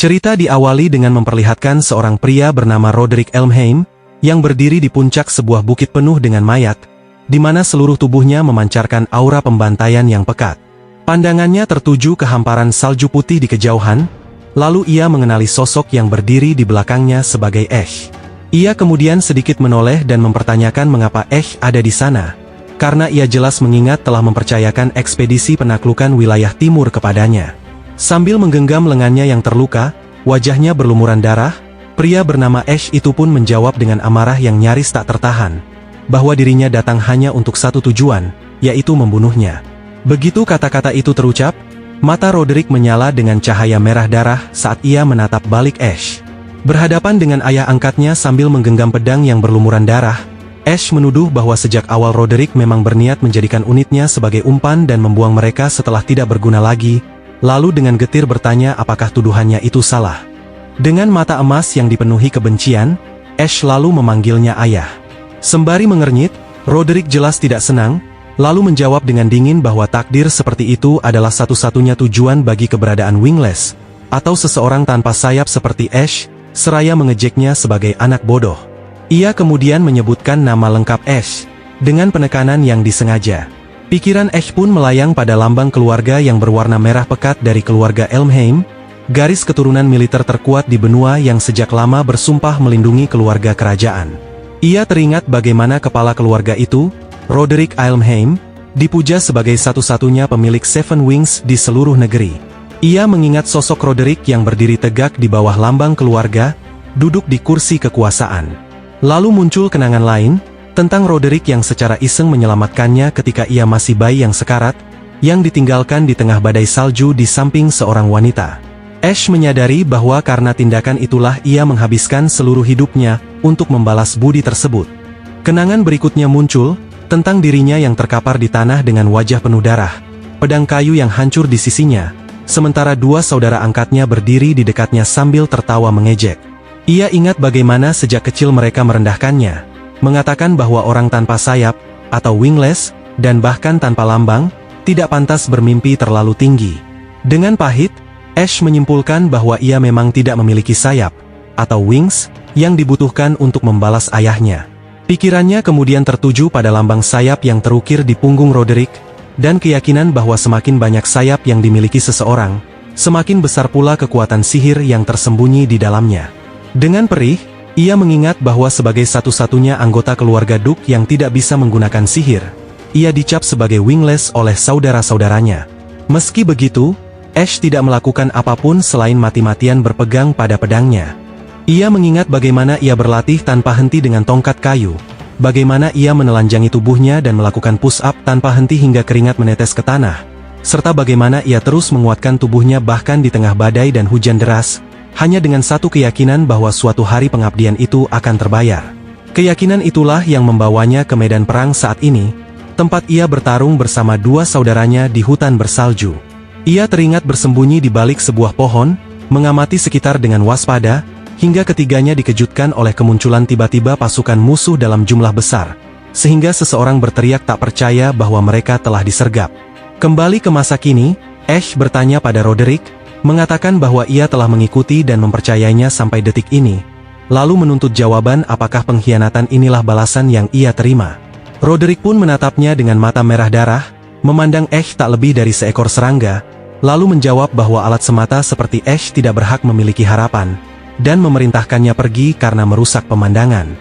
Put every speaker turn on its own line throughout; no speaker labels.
Cerita diawali dengan memperlihatkan seorang pria bernama Roderick Elmheim, yang berdiri di puncak sebuah bukit penuh dengan mayat, di mana seluruh tubuhnya memancarkan aura pembantaian yang pekat. Pandangannya tertuju ke hamparan salju putih di kejauhan, lalu ia mengenali sosok yang berdiri di belakangnya sebagai Ash. Ia kemudian sedikit menoleh dan mempertanyakan mengapa Ash ada di sana, karena ia jelas mengingat telah mempercayakan ekspedisi penaklukan wilayah timur kepadanya. Sambil menggenggam lengannya yang terluka, wajahnya berlumuran darah, pria bernama Ash itu pun menjawab dengan amarah yang nyaris tak tertahan, bahwa dirinya datang hanya untuk satu tujuan, yaitu membunuhnya. Begitu kata-kata itu terucap, mata Roderick menyala dengan cahaya merah darah saat ia menatap balik Ash. Berhadapan dengan ayah angkatnya sambil menggenggam pedang yang berlumuran darah, Ash menuduh bahwa sejak awal Roderick memang berniat menjadikan unitnya sebagai umpan dan membuang mereka setelah tidak berguna lagi, lalu dengan getir bertanya apakah tuduhannya itu salah. Dengan mata emas yang dipenuhi kebencian, Ash lalu memanggilnya ayah. Sembari mengernyit, Roderick jelas tidak senang, lalu menjawab dengan dingin bahwa takdir seperti itu adalah satu-satunya tujuan bagi keberadaan Wingless, atau seseorang tanpa sayap seperti Ash, seraya mengejeknya sebagai anak bodoh. Ia kemudian menyebutkan nama lengkap Ash, dengan penekanan yang disengaja. Pikiran Ash pun melayang pada lambang keluarga yang berwarna merah pekat dari keluarga Elmheim, garis keturunan militer terkuat di benua yang sejak lama bersumpah melindungi keluarga kerajaan. Ia teringat bagaimana kepala keluarga itu, Roderick Elmheim, dipuja sebagai satu-satunya pemilik Seven Wings di seluruh negeri. Ia mengingat sosok Roderick yang berdiri tegak di bawah lambang keluarga, duduk di kursi kekuasaan. Lalu muncul kenangan lain, tentang Roderick yang secara iseng menyelamatkannya ketika ia masih bayi yang sekarat, yang ditinggalkan di tengah badai salju di samping seorang wanita. Ash menyadari bahwa karena tindakan itulah ia menghabiskan seluruh hidupnya untuk membalas budi tersebut. Kenangan berikutnya muncul, tentang dirinya yang terkapar di tanah dengan wajah penuh darah, pedang kayu yang hancur di sisinya, sementara dua saudara angkatnya berdiri di dekatnya sambil tertawa mengejek. Ia ingat bagaimana sejak kecil mereka merendahkannya, mengatakan bahwa orang tanpa sayap, atau wingless, dan bahkan tanpa lambang, tidak pantas bermimpi terlalu tinggi. Dengan pahit, Ash menyimpulkan bahwa ia memang tidak memiliki sayap, atau wings, yang dibutuhkan untuk membalas ayahnya. Pikirannya kemudian tertuju pada lambang sayap yang terukir di punggung Roderick, dan keyakinan bahwa semakin banyak sayap yang dimiliki seseorang, semakin besar pula kekuatan sihir yang tersembunyi di dalamnya. Dengan perih, ia mengingat bahwa sebagai satu-satunya anggota keluarga Duke yang tidak bisa menggunakan sihir, ia dicap sebagai wingless oleh saudara-saudaranya. Meski begitu, Ash tidak melakukan apapun selain mati-matian berpegang pada pedangnya. Ia mengingat bagaimana ia berlatih tanpa henti dengan tongkat kayu, bagaimana ia menelanjangi tubuhnya dan melakukan push-up tanpa henti hingga keringat menetes ke tanah, serta bagaimana ia terus menguatkan tubuhnya bahkan di tengah badai dan hujan deras, hanya dengan satu keyakinan bahwa suatu hari pengabdian itu akan terbayar. Keyakinan itulah yang membawanya ke medan perang saat ini, tempat ia bertarung bersama dua saudaranya di hutan bersalju. Ia teringat bersembunyi di balik sebuah pohon, mengamati sekitar dengan waspada, hingga ketiganya dikejutkan oleh kemunculan tiba-tiba pasukan musuh dalam jumlah besar, sehingga seseorang berteriak tak percaya bahwa mereka telah disergap. Kembali ke masa kini, Ash bertanya pada Roderick, mengatakan bahwa ia telah mengikuti dan mempercayainya sampai detik ini, lalu menuntut jawaban apakah pengkhianatan inilah balasan yang ia terima. Roderick pun menatapnya dengan mata merah darah, memandang Ash tak lebih dari seekor serangga, lalu menjawab bahwa alat semata seperti Ash tidak berhak memiliki harapan, dan memerintahkannya pergi karena merusak pemandangan.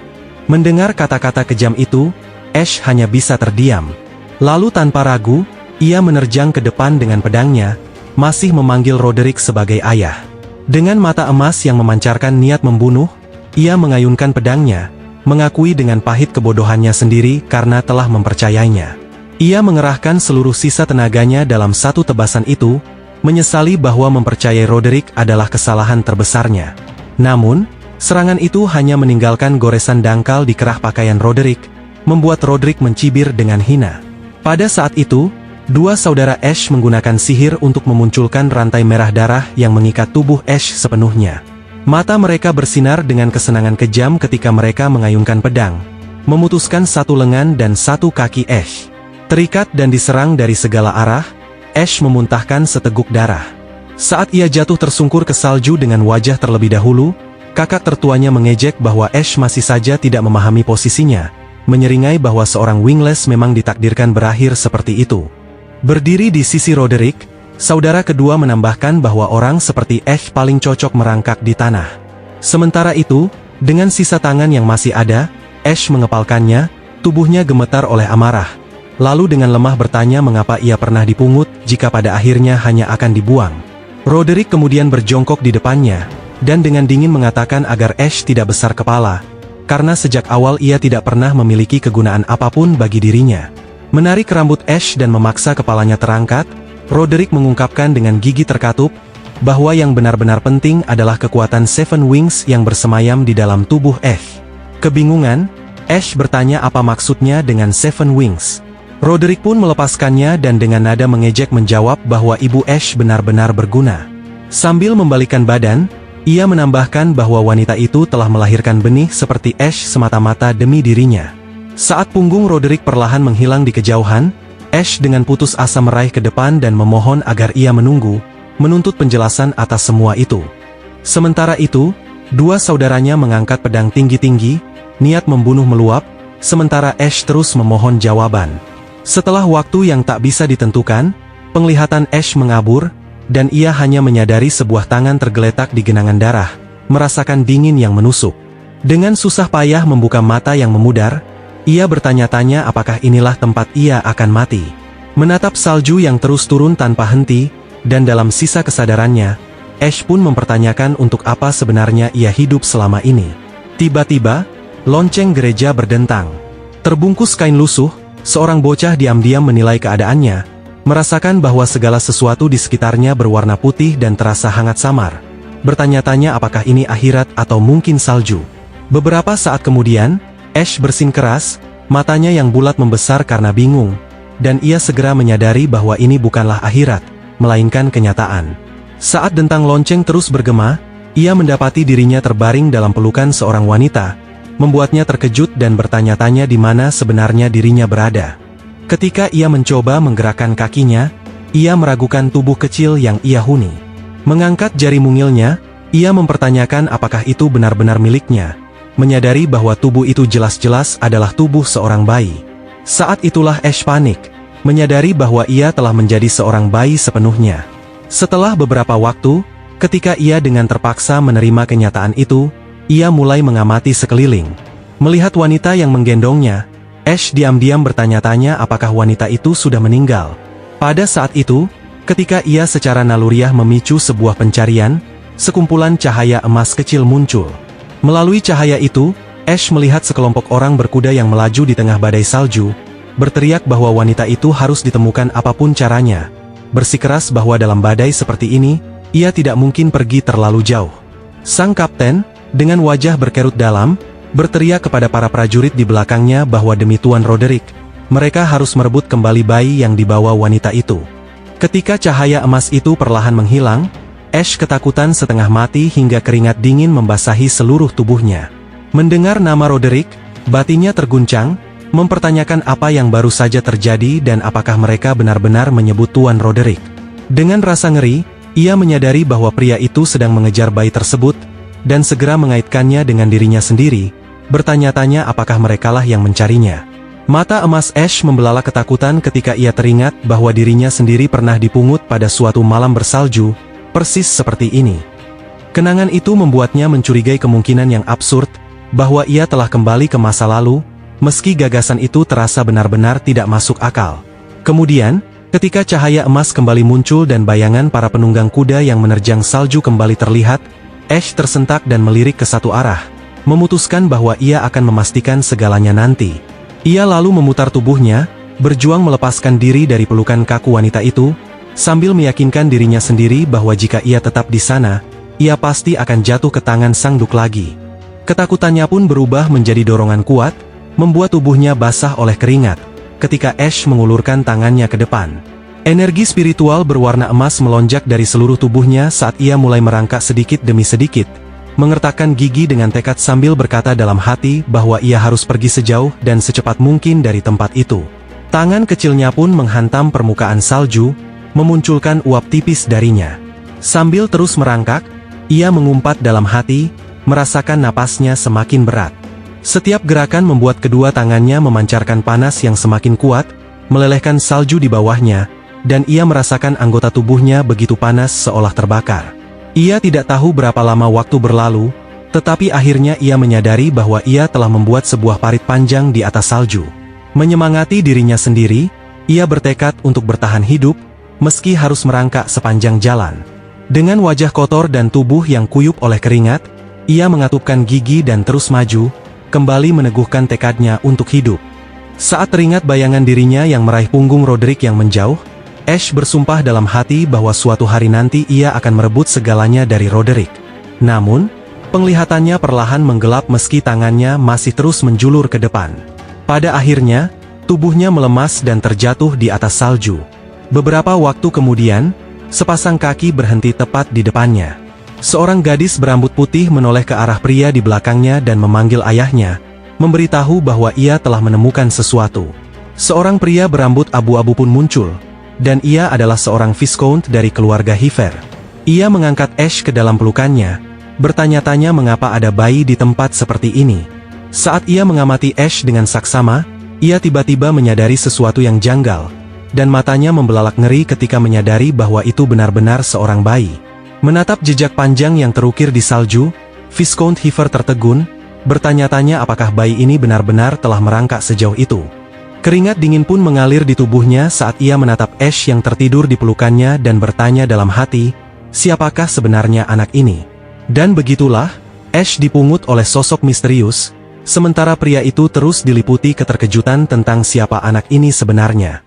Mendengar kata-kata kejam itu, Ash hanya bisa terdiam. Lalu tanpa ragu, ia menerjang ke depan dengan pedangnya, masih memanggil Roderick sebagai ayah. Dengan mata emas yang memancarkan niat membunuh, ia mengayunkan pedangnya, mengakui dengan pahit kebodohannya sendiri karena telah mempercayainya. Ia mengerahkan seluruh sisa tenaganya dalam satu tebasan itu, menyesali bahwa mempercayai Roderick adalah kesalahan terbesarnya. Namun, serangan itu hanya meninggalkan goresan dangkal di kerah pakaian Roderick, membuat Roderick mencibir dengan hina. Pada saat itu, dua saudara Ash menggunakan sihir untuk memunculkan rantai merah darah yang mengikat tubuh Ash sepenuhnya. Mata mereka bersinar dengan kesenangan kejam ketika mereka mengayunkan pedang, memutuskan satu lengan dan satu kaki Ash. Terikat dan diserang dari segala arah, Ash memuntahkan seteguk darah. Saat ia jatuh tersungkur ke salju dengan wajah terlebih dahulu, kakak tertuanya mengejek bahwa Ash masih saja tidak memahami posisinya, menyeringai bahwa seorang wingless memang ditakdirkan berakhir seperti itu. Berdiri di sisi Roderick, saudara kedua menambahkan bahwa orang seperti Ash paling cocok merangkak di tanah. Sementara itu, dengan sisa tangan yang masih ada, Ash mengepalkannya, tubuhnya gemetar oleh amarah. Lalu dengan lemah bertanya mengapa ia pernah dipungut jika pada akhirnya hanya akan dibuang. Roderick kemudian berjongkok di depannya, dan dengan dingin mengatakan agar Ash tidak besar kepala, karena sejak awal ia tidak pernah memiliki kegunaan apapun bagi dirinya. Menarik rambut Ash dan memaksa kepalanya terangkat, Roderick mengungkapkan dengan gigi terkatup, bahwa yang benar-benar penting adalah kekuatan Seven Wings yang bersemayam di dalam tubuh Ash. Kebingungan, Ash bertanya apa maksudnya dengan Seven Wings. Roderick pun melepaskannya dan dengan nada mengejek menjawab bahwa ibu Ash benar-benar berguna. Sambil membalikkan badan, ia menambahkan bahwa wanita itu telah melahirkan benih seperti Ash semata-mata demi dirinya. Saat punggung Roderick perlahan menghilang di kejauhan, Ash dengan putus asa meraih ke depan dan memohon agar ia menunggu, menuntut penjelasan atas semua itu. Sementara itu, dua saudaranya mengangkat pedang tinggi-tinggi, niat membunuh meluap, sementara Ash terus memohon jawaban. Setelah waktu yang tak bisa ditentukan, penglihatan Ash mengabur, dan ia hanya menyadari sebuah tangan tergeletak di genangan darah, merasakan dingin yang menusuk. Dengan susah payah membuka mata yang memudar, ia bertanya-tanya apakah inilah tempat ia akan mati. Menatap salju yang terus turun tanpa henti, dan dalam sisa kesadarannya, Ash pun mempertanyakan untuk apa sebenarnya ia hidup selama ini. Tiba-tiba, lonceng gereja berdentang. Terbungkus kain lusuh, seorang bocah diam-diam menilai keadaannya, merasakan bahwa segala sesuatu di sekitarnya berwarna putih dan terasa hangat samar. Bertanya-tanya apakah ini akhirat atau mungkin salju. Beberapa saat kemudian, Ash bersin keras, matanya yang bulat membesar karena bingung, dan ia segera menyadari bahwa ini bukanlah akhirat, melainkan kenyataan. Saat dentang lonceng terus bergema, ia mendapati dirinya terbaring dalam pelukan seorang wanita, membuatnya terkejut dan bertanya-tanya di mana sebenarnya dirinya berada. Ketika ia mencoba menggerakkan kakinya, ia meragukan tubuh kecil yang ia huni. Mengangkat jari mungilnya, ia mempertanyakan apakah itu benar-benar miliknya, menyadari bahwa tubuh itu jelas-jelas adalah tubuh seorang bayi. Saat itulah Ash panik, menyadari bahwa ia telah menjadi seorang bayi sepenuhnya. Setelah beberapa waktu, ketika ia dengan terpaksa menerima kenyataan itu, ia mulai mengamati sekeliling. Melihat wanita yang menggendongnya, Ash diam-diam bertanya-tanya apakah wanita itu sudah meninggal. Pada saat itu, ketika ia secara naluriah memicu sebuah pencarian, sekumpulan cahaya emas kecil muncul. Melalui cahaya itu, Ash melihat sekelompok orang berkuda yang melaju di tengah badai salju, berteriak bahwa wanita itu harus ditemukan apapun caranya. Bersikeras bahwa dalam badai seperti ini, ia tidak mungkin pergi terlalu jauh. Sang kapten, dengan wajah berkerut dalam, berteriak kepada para prajurit di belakangnya bahwa demi Tuan Roderick, mereka harus merebut kembali bayi yang dibawa wanita itu. Ketika cahaya emas itu perlahan menghilang, Ash ketakutan setengah mati hingga keringat dingin membasahi seluruh tubuhnya. Mendengar nama Roderick, batinnya terguncang, mempertanyakan apa yang baru saja terjadi dan apakah mereka benar-benar menyebut Tuan Roderick. Dengan rasa ngeri, ia menyadari bahwa pria itu sedang mengejar bayi tersebut, dan segera mengaitkannya dengan dirinya sendiri, bertanya-tanya apakah merekalah yang mencarinya. Mata emas Ash membelalak ketakutan ketika ia teringat bahwa dirinya sendiri pernah dipungut pada suatu malam bersalju, persis seperti ini. Kenangan itu membuatnya mencurigai kemungkinan yang absurd, bahwa ia telah kembali ke masa lalu, meski gagasan itu terasa benar-benar tidak masuk akal. Kemudian, ketika cahaya emas kembali muncul dan bayangan para penunggang kuda yang menerjang salju kembali terlihat, Ash tersentak dan melirik ke satu arah, memutuskan bahwa ia akan memastikan segalanya nanti. Ia lalu memutar tubuhnya, berjuang melepaskan diri dari pelukan kaku wanita itu, sambil meyakinkan dirinya sendiri bahwa jika ia tetap di sana, ia pasti akan jatuh ke tangan sang duk lagi. Ketakutannya pun berubah menjadi dorongan kuat, membuat tubuhnya basah oleh keringat, ketika Ash mengulurkan tangannya ke depan. Energi spiritual berwarna emas melonjak dari seluruh tubuhnya saat ia mulai merangkak sedikit demi sedikit, mengertakkan gigi dengan tekad sambil berkata dalam hati bahwa ia harus pergi sejauh dan secepat mungkin dari tempat itu. Tangan kecilnya pun menghantam permukaan salju, memunculkan uap tipis darinya. Sambil terus merangkak, ia mengumpat dalam hati, merasakan napasnya semakin berat. Setiap gerakan membuat kedua tangannya memancarkan panas yang semakin kuat, melelehkan salju di bawahnya, dan ia merasakan anggota tubuhnya begitu panas seolah terbakar. Ia tidak tahu berapa lama waktu berlalu, tetapi akhirnya ia menyadari bahwa ia telah membuat sebuah parit panjang di atas salju. Menyemangati dirinya sendiri, ia bertekad untuk bertahan hidup, meski harus merangkak sepanjang jalan. Dengan wajah kotor dan tubuh yang kuyup oleh keringat, ia mengatupkan gigi dan terus maju, kembali meneguhkan tekadnya untuk hidup. Saat teringat bayangan dirinya yang meraih punggung Roderick yang menjauh, Ash bersumpah dalam hati bahwa suatu hari nanti ia akan merebut segalanya dari Roderick. Namun, penglihatannya perlahan menggelap meski tangannya masih terus menjulur ke depan. Pada akhirnya, tubuhnya melemas dan terjatuh di atas salju. Beberapa waktu kemudian, sepasang kaki berhenti tepat di depannya. Seorang gadis berambut putih menoleh ke arah pria di belakangnya dan memanggil ayahnya, memberitahu bahwa ia telah menemukan sesuatu. Seorang pria berambut abu-abu pun muncul, dan ia adalah seorang Viscount dari keluarga Hiver. Ia mengangkat Ash ke dalam pelukannya, bertanya-tanya mengapa ada bayi di tempat seperti ini. Saat ia mengamati Ash dengan saksama, ia tiba-tiba menyadari sesuatu yang janggal, dan matanya membelalak ngeri ketika menyadari bahwa itu benar-benar seorang bayi. Menatap jejak panjang yang terukir di salju, Viscount Hiver tertegun, bertanya-tanya apakah bayi ini benar-benar telah merangkak sejauh itu. Keringat dingin pun mengalir di tubuhnya saat ia menatap Ash yang tertidur di pelukannya dan bertanya dalam hati, siapakah sebenarnya anak ini? Dan begitulah, Ash dipungut oleh sosok misterius, sementara pria itu terus diliputi keterkejutan tentang siapa anak ini sebenarnya.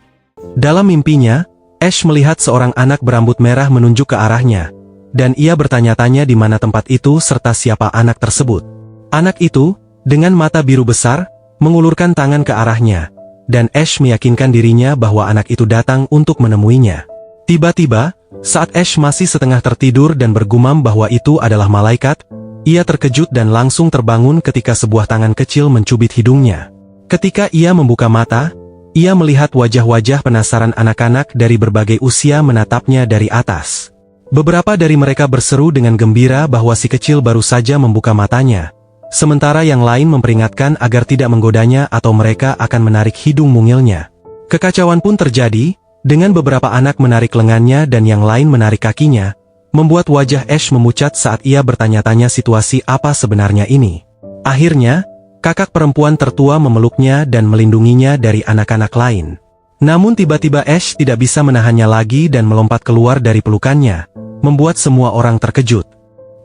Dalam mimpinya, Ash melihat seorang anak berambut merah menunjuk ke arahnya, dan ia bertanya-tanya di mana tempat itu serta siapa anak tersebut. Anak itu, dengan mata biru besar, mengulurkan tangan ke arahnya, dan Ash meyakinkan dirinya bahwa anak itu datang untuk menemuinya. Tiba-tiba, saat Ash masih setengah tertidur dan bergumam bahwa itu adalah malaikat, ia terkejut dan langsung terbangun ketika sebuah tangan kecil mencubit hidungnya. Ketika ia membuka mata, ia melihat wajah-wajah penasaran anak-anak dari berbagai usia menatapnya dari atas. Beberapa dari mereka berseru dengan gembira bahwa si kecil baru saja membuka matanya, sementara yang lain memperingatkan agar tidak menggodanya atau mereka akan menarik hidung mungilnya. Kekacauan pun terjadi, dengan beberapa anak menarik lengannya dan yang lain menarik kakinya, membuat wajah Ash memucat saat ia bertanya-tanya situasi apa sebenarnya ini. Akhirnya, kakak perempuan tertua memeluknya dan melindunginya dari anak-anak lain. Namun tiba-tiba Ash tidak bisa menahannya lagi dan melompat keluar dari pelukannya, membuat semua orang terkejut.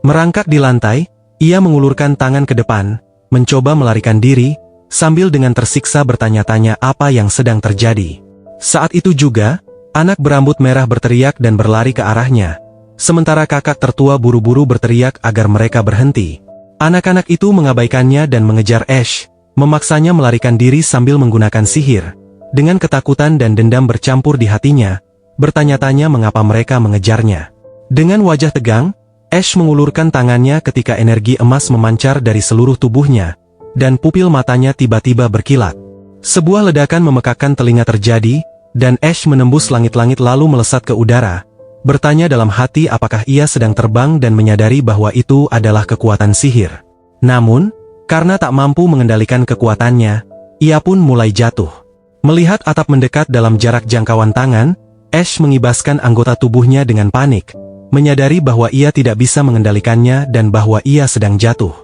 Merangkak di lantai, ia mengulurkan tangan ke depan, mencoba melarikan diri, sambil dengan tersiksa bertanya-tanya apa yang sedang terjadi. Saat itu juga, anak berambut merah berteriak dan berlari ke arahnya, sementara kakak tertua buru-buru berteriak agar mereka berhenti. Anak-anak itu mengabaikannya dan mengejar Ash, memaksanya melarikan diri sambil menggunakan sihir. Dengan ketakutan dan dendam bercampur di hatinya, bertanya-tanya mengapa mereka mengejarnya. Dengan wajah tegang, Ash mengulurkan tangannya ketika energi emas memancar dari seluruh tubuhnya, dan pupil matanya tiba-tiba berkilat. Sebuah ledakan memekakkan telinga terjadi, dan Ash menembus langit-langit lalu melesat ke udara, bertanya dalam hati apakah ia sedang terbang dan menyadari bahwa itu adalah kekuatan sihir. Namun, karena tak mampu mengendalikan kekuatannya, ia pun mulai jatuh. Melihat atap mendekat dalam jarak jangkauan tangan, Ash mengibaskan anggota tubuhnya dengan panik, menyadari bahwa ia tidak bisa mengendalikannya dan bahwa ia sedang jatuh.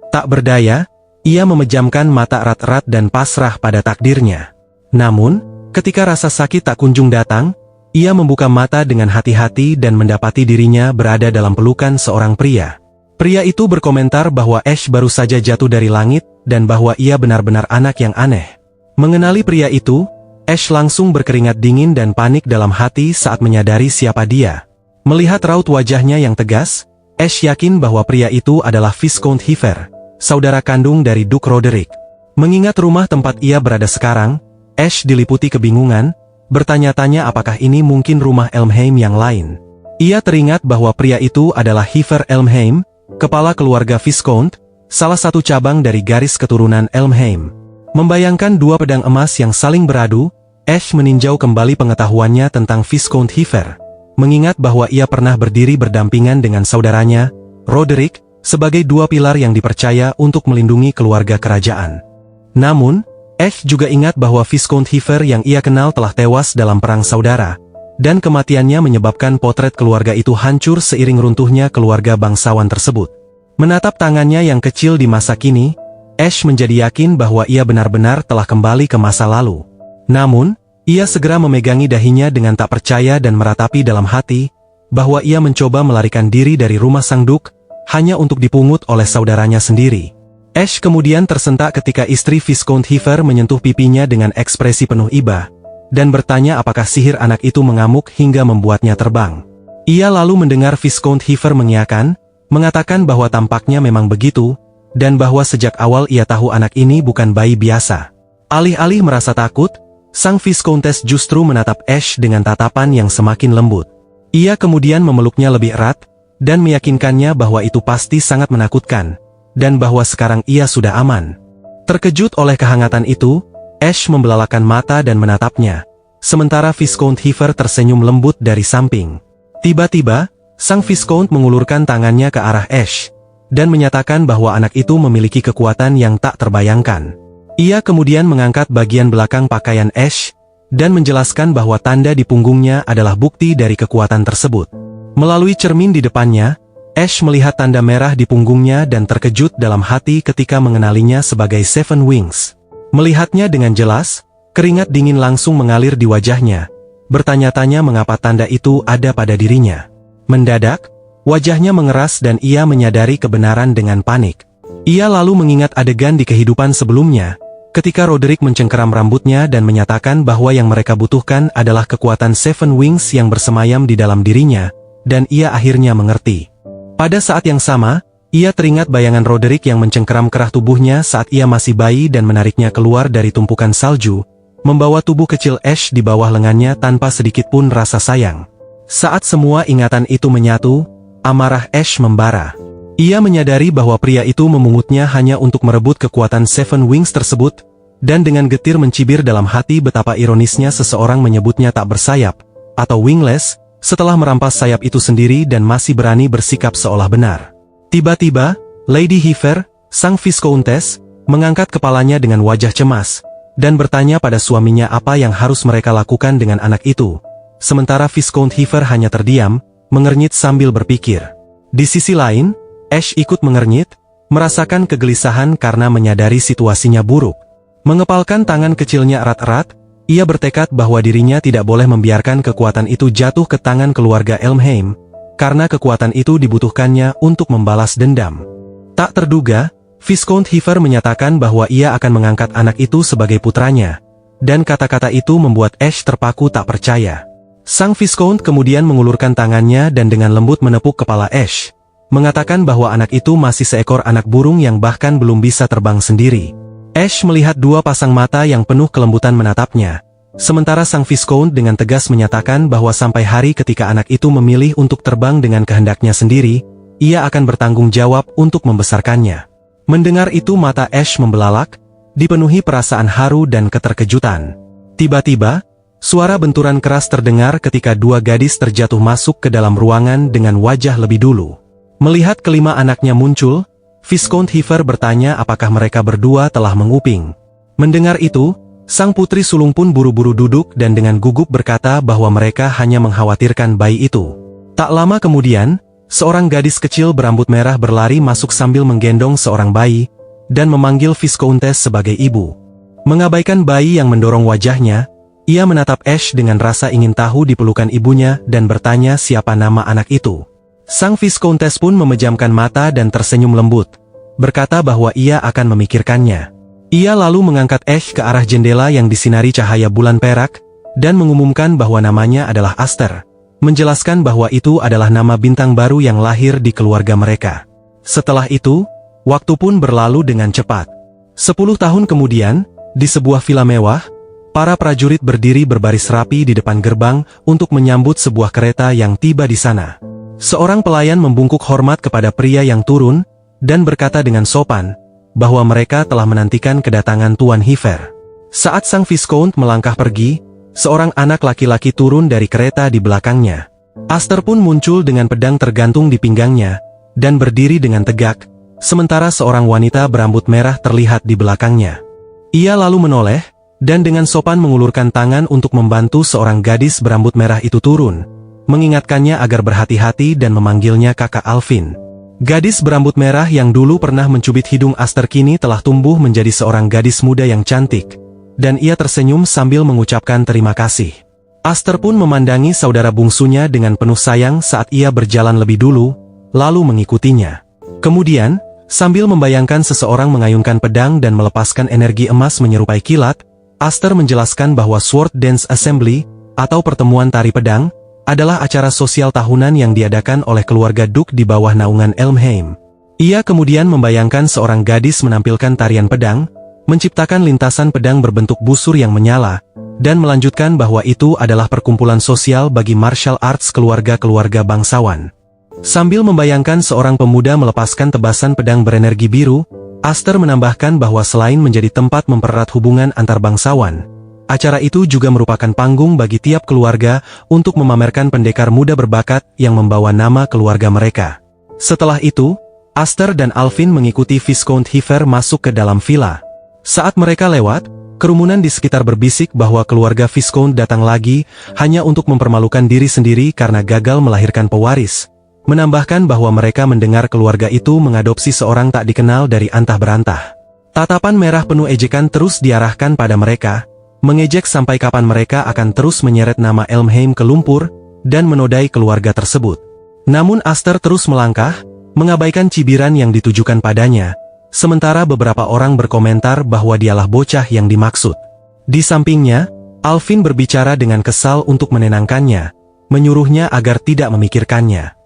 Tak berdaya, ia memejamkan mata erat-erat dan pasrah pada takdirnya. Namun, ketika rasa sakit tak kunjung datang, ia membuka mata dengan hati-hati dan mendapati dirinya berada dalam pelukan seorang pria. Pria itu berkomentar bahwa Ash baru saja jatuh dari langit, dan bahwa ia benar-benar anak yang aneh. Mengenali pria itu, Ash langsung berkeringat dingin dan panik dalam hati saat menyadari siapa dia. Melihat raut wajahnya yang tegas, Ash yakin bahwa pria itu adalah Viscount Hiver, saudara kandung dari Duke Roderick. Mengingat rumah tempat ia berada sekarang, Ash diliputi kebingungan, bertanya-tanya apakah ini mungkin rumah Elmheim yang lain. Ia teringat bahwa pria itu adalah Hiver Elmheim, kepala keluarga Viscount, salah satu cabang dari garis keturunan Elmheim. Membayangkan dua pedang emas yang saling beradu, Ash meninjau kembali pengetahuannya tentang Viscount Hiver, mengingat bahwa ia pernah berdiri berdampingan dengan saudaranya, Roderick, sebagai dua pilar yang dipercaya untuk melindungi keluarga kerajaan. Namun, Ash juga ingat bahwa Viscount Heifer yang ia kenal telah tewas dalam perang saudara, dan kematiannya menyebabkan potret keluarga itu hancur seiring runtuhnya keluarga bangsawan tersebut. Menatap tangannya yang kecil di masa kini, Ash menjadi yakin bahwa ia benar-benar telah kembali ke masa lalu. Namun, ia segera memegangi dahinya dengan tak percaya dan meratapi dalam hati, bahwa ia mencoba melarikan diri dari rumah sang Duk, hanya untuk dipungut oleh saudaranya sendiri. Ash kemudian tersentak ketika istri Viscount Heifer menyentuh pipinya dengan ekspresi penuh iba, dan bertanya apakah sihir anak itu mengamuk hingga membuatnya terbang. Ia lalu mendengar Viscount Heifer mengiyakan, mengatakan bahwa tampaknya memang begitu, dan bahwa sejak awal ia tahu anak ini bukan bayi biasa. Alih-alih merasa takut, sang Viscountess justru menatap Ash dengan tatapan yang semakin lembut. Ia kemudian memeluknya lebih erat, dan meyakinkannya bahwa itu pasti sangat menakutkan, dan bahwa sekarang ia sudah aman. Terkejut oleh kehangatan itu, Ash membelalakan mata dan menatapnya, sementara Viscount Heifer tersenyum lembut dari samping. Tiba-tiba, sang Viscount mengulurkan tangannya ke arah Ash, dan menyatakan bahwa anak itu memiliki kekuatan yang tak terbayangkan. Ia kemudian mengangkat bagian belakang pakaian Ash, dan menjelaskan bahwa tanda di punggungnya adalah bukti dari kekuatan tersebut. Melalui cermin di depannya, Ash melihat tanda merah di punggungnya dan terkejut dalam hati ketika mengenalinya sebagai Seven Wings. Melihatnya dengan jelas, keringat dingin langsung mengalir di wajahnya, bertanya-tanya mengapa tanda itu ada pada dirinya. Mendadak, wajahnya mengeras dan ia menyadari kebenaran dengan panik. Ia lalu mengingat adegan di kehidupan sebelumnya, ketika Roderick mencengkeram rambutnya dan menyatakan bahwa yang mereka butuhkan adalah kekuatan Seven Wings yang bersemayam di dalam dirinya, dan ia akhirnya mengerti. Pada saat yang sama, ia teringat bayangan Roderick yang mencengkeram kerah tubuhnya saat ia masih bayi dan menariknya keluar dari tumpukan salju, membawa tubuh kecil Ash di bawah lengannya tanpa sedikit pun rasa sayang. Saat semua ingatan itu menyatu, amarah Ash membara. Ia menyadari bahwa pria itu memungutnya hanya untuk merebut kekuatan Seven Wings tersebut, dan dengan getir mencibir dalam hati betapa ironisnya seseorang menyebutnya tak bersayap, atau wingless, setelah merampas sayap itu sendiri dan masih berani bersikap seolah benar. Tiba-tiba, Lady Heifer, sang Viscountess, mengangkat kepalanya dengan wajah cemas, dan bertanya pada suaminya apa yang harus mereka lakukan dengan anak itu. Sementara Viscount Heifer hanya terdiam, mengernyit sambil berpikir. Di sisi lain, Ash ikut mengernyit, merasakan kegelisahan karena menyadari situasinya buruk. Mengepalkan tangan kecilnya erat-erat, ia bertekad bahwa dirinya tidak boleh membiarkan kekuatan itu jatuh ke tangan keluarga Elmheim, karena kekuatan itu dibutuhkannya untuk membalas dendam. Tak terduga, Viscount Heifer menyatakan bahwa ia akan mengangkat anak itu sebagai putranya, dan kata-kata itu membuat Ash terpaku tak percaya. Sang Viscount kemudian mengulurkan tangannya dan dengan lembut menepuk kepala Ash, mengatakan bahwa anak itu masih seekor anak burung yang bahkan belum bisa terbang sendiri. Ash melihat dua pasang mata yang penuh kelembutan menatapnya, sementara sang Viscount dengan tegas menyatakan bahwa sampai hari ketika anak itu memilih untuk terbang dengan kehendaknya sendiri, ia akan bertanggung jawab untuk membesarkannya. Mendengar itu mata Ash membelalak, dipenuhi perasaan haru dan keterkejutan. Tiba-tiba, suara benturan keras terdengar ketika dua gadis terjatuh masuk ke dalam ruangan dengan wajah lebih dulu. Melihat kelima anaknya muncul, Viscount Heifer bertanya apakah mereka berdua telah menguping. Mendengar itu, sang putri sulung pun buru-buru duduk dan dengan gugup berkata bahwa mereka hanya mengkhawatirkan bayi itu. Tak lama kemudian, seorang gadis kecil berambut merah berlari masuk sambil menggendong seorang bayi, dan memanggil Viscountess sebagai ibu. Mengabaikan bayi yang mendorong wajahnya, ia menatap Ash dengan rasa ingin tahu di pelukan ibunya dan bertanya siapa nama anak itu. Sang Viscountess pun memejamkan mata dan tersenyum lembut, berkata bahwa ia akan memikirkannya. Ia lalu mengangkat Ash ke arah jendela yang disinari cahaya bulan perak, dan mengumumkan bahwa namanya adalah Aster, menjelaskan bahwa itu adalah nama bintang baru yang lahir di keluarga mereka. Setelah itu, waktu pun berlalu dengan cepat. 10 tahun kemudian, di sebuah villa mewah, para prajurit berdiri berbaris rapi di depan gerbang untuk menyambut sebuah kereta yang tiba di sana. Seorang pelayan membungkuk hormat kepada pria yang turun, dan berkata dengan sopan, bahwa mereka telah menantikan kedatangan Tuan Heifer. Saat sang Viscount melangkah pergi, seorang anak laki-laki turun dari kereta di belakangnya. Aster pun muncul dengan pedang tergantung di pinggangnya, dan berdiri dengan tegak, sementara seorang wanita berambut merah terlihat di belakangnya. Ia lalu menoleh, dan dengan sopan mengulurkan tangan untuk membantu seorang gadis berambut merah itu turun, mengingatkannya agar berhati-hati dan memanggilnya kakak Alvin. Gadis berambut merah yang dulu pernah mencubit hidung Aster kini telah tumbuh menjadi seorang gadis muda yang cantik, dan ia tersenyum sambil mengucapkan terima kasih. Aster pun memandangi saudara bungsunya dengan penuh sayang saat ia berjalan lebih dulu, lalu mengikutinya. Kemudian, sambil membayangkan seseorang mengayunkan pedang dan melepaskan energi emas menyerupai kilat, Aster menjelaskan bahwa Sword Dance Assembly, atau pertemuan tari pedang, adalah acara sosial tahunan yang diadakan oleh keluarga Duke di bawah naungan Elmheim. Ia kemudian membayangkan seorang gadis menampilkan tarian pedang, menciptakan lintasan pedang berbentuk busur yang menyala, dan melanjutkan bahwa itu adalah perkumpulan sosial bagi martial arts keluarga-keluarga bangsawan. Sambil membayangkan seorang pemuda melepaskan tebasan pedang berenergi biru, Aster menambahkan bahwa selain menjadi tempat mempererat hubungan antar bangsawan, acara itu juga merupakan panggung bagi tiap keluarga untuk memamerkan pendekar muda berbakat yang membawa nama keluarga mereka. Setelah itu, Aster dan Alvin mengikuti Viscount Heifer masuk ke dalam villa. Saat mereka lewat, kerumunan di sekitar berbisik bahwa keluarga Viscount datang lagi hanya untuk mempermalukan diri sendiri karena gagal melahirkan pewaris, menambahkan bahwa mereka mendengar keluarga itu mengadopsi seorang tak dikenal dari antah berantah. Tatapan merah penuh ejekan terus diarahkan pada mereka, mengejek sampai kapan mereka akan terus menyeret nama Elmheim ke lumpur, dan menodai keluarga tersebut. Namun Aster terus melangkah, mengabaikan cibiran yang ditujukan padanya, sementara beberapa orang berkomentar bahwa dialah bocah yang dimaksud. Di sampingnya, Alvin berbicara dengan kesal untuk menenangkannya, menyuruhnya agar tidak memikirkannya.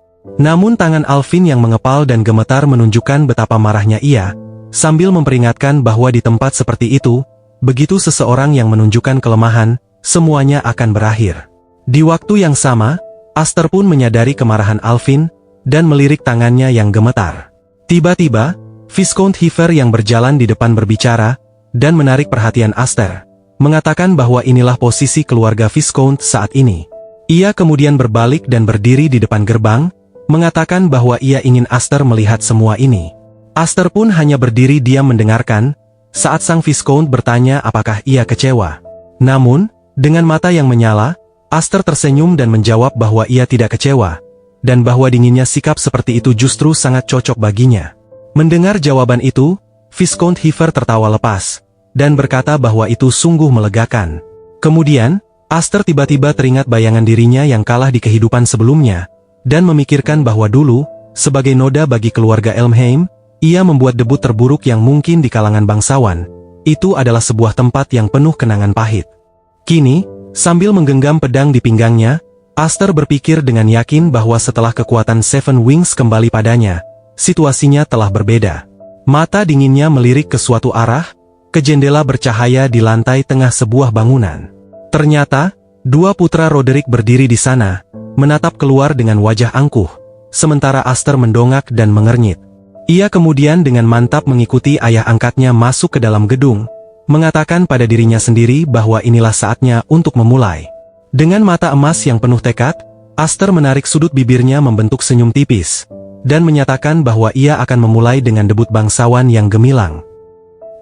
Namun tangan Alvin yang mengepal dan gemetar menunjukkan betapa marahnya ia, sambil memperingatkan bahwa di tempat seperti itu, begitu seseorang yang menunjukkan kelemahan, semuanya akan berakhir. Di waktu yang sama, Aster pun menyadari kemarahan Alvin, dan melirik tangannya yang gemetar. Tiba-tiba, Viscount Heifer yang berjalan di depan berbicara, dan menarik perhatian Aster, mengatakan bahwa inilah posisi keluarga Viscount saat ini. Ia kemudian berbalik dan berdiri di depan gerbang, mengatakan bahwa ia ingin Aster melihat semua ini. Aster pun hanya berdiri diam mendengarkan, saat sang Viscount bertanya apakah ia kecewa. Namun, dengan mata yang menyala, Aster tersenyum dan menjawab bahwa ia tidak kecewa, dan bahwa dinginnya sikap seperti itu justru sangat cocok baginya. Mendengar jawaban itu, Viscount Heifer tertawa lepas, dan berkata bahwa itu sungguh melegakan. Kemudian, Aster tiba-tiba teringat bayangan dirinya yang kalah di kehidupan sebelumnya, dan memikirkan bahwa dulu, sebagai noda bagi keluarga Elmheim, ia membuat debut terburuk yang mungkin di kalangan bangsawan. Itu adalah sebuah tempat yang penuh kenangan pahit. Kini, sambil menggenggam pedang di pinggangnya, Aster berpikir dengan yakin bahwa setelah kekuatan Seven Wings kembali padanya, situasinya telah berbeda. Mata dinginnya melirik ke suatu arah, ke jendela bercahaya di lantai tengah sebuah bangunan. Ternyata, dua putra Roderick berdiri di sana, menatap keluar dengan wajah angkuh, sementara Aster mendongak dan mengernyit. Ia kemudian dengan mantap mengikuti ayah angkatnya masuk ke dalam gedung, mengatakan pada dirinya sendiri bahwa inilah saatnya untuk memulai. Dengan mata emas yang penuh tekad, Aster menarik sudut bibirnya membentuk senyum tipis, dan menyatakan bahwa ia akan memulai dengan debut bangsawan yang gemilang.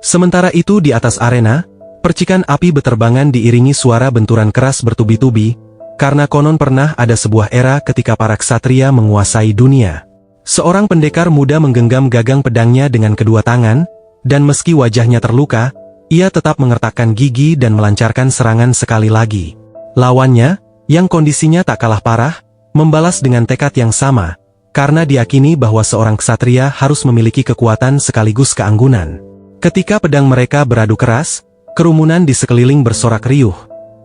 Sementara itu di atas arena, percikan api beterbangan diiringi suara benturan keras bertubi-tubi, karena konon pernah ada sebuah era ketika para ksatria menguasai dunia. Seorang pendekar muda menggenggam gagang pedangnya dengan kedua tangan, dan meski wajahnya terluka, ia tetap mengertakkan gigi dan melancarkan serangan sekali lagi. Lawannya, yang kondisinya tak kalah parah, membalas dengan tekad yang sama, karena diyakini bahwa seorang ksatria harus memiliki kekuatan sekaligus keanggunan. Ketika pedang mereka beradu keras, kerumunan di sekeliling bersorak riuh,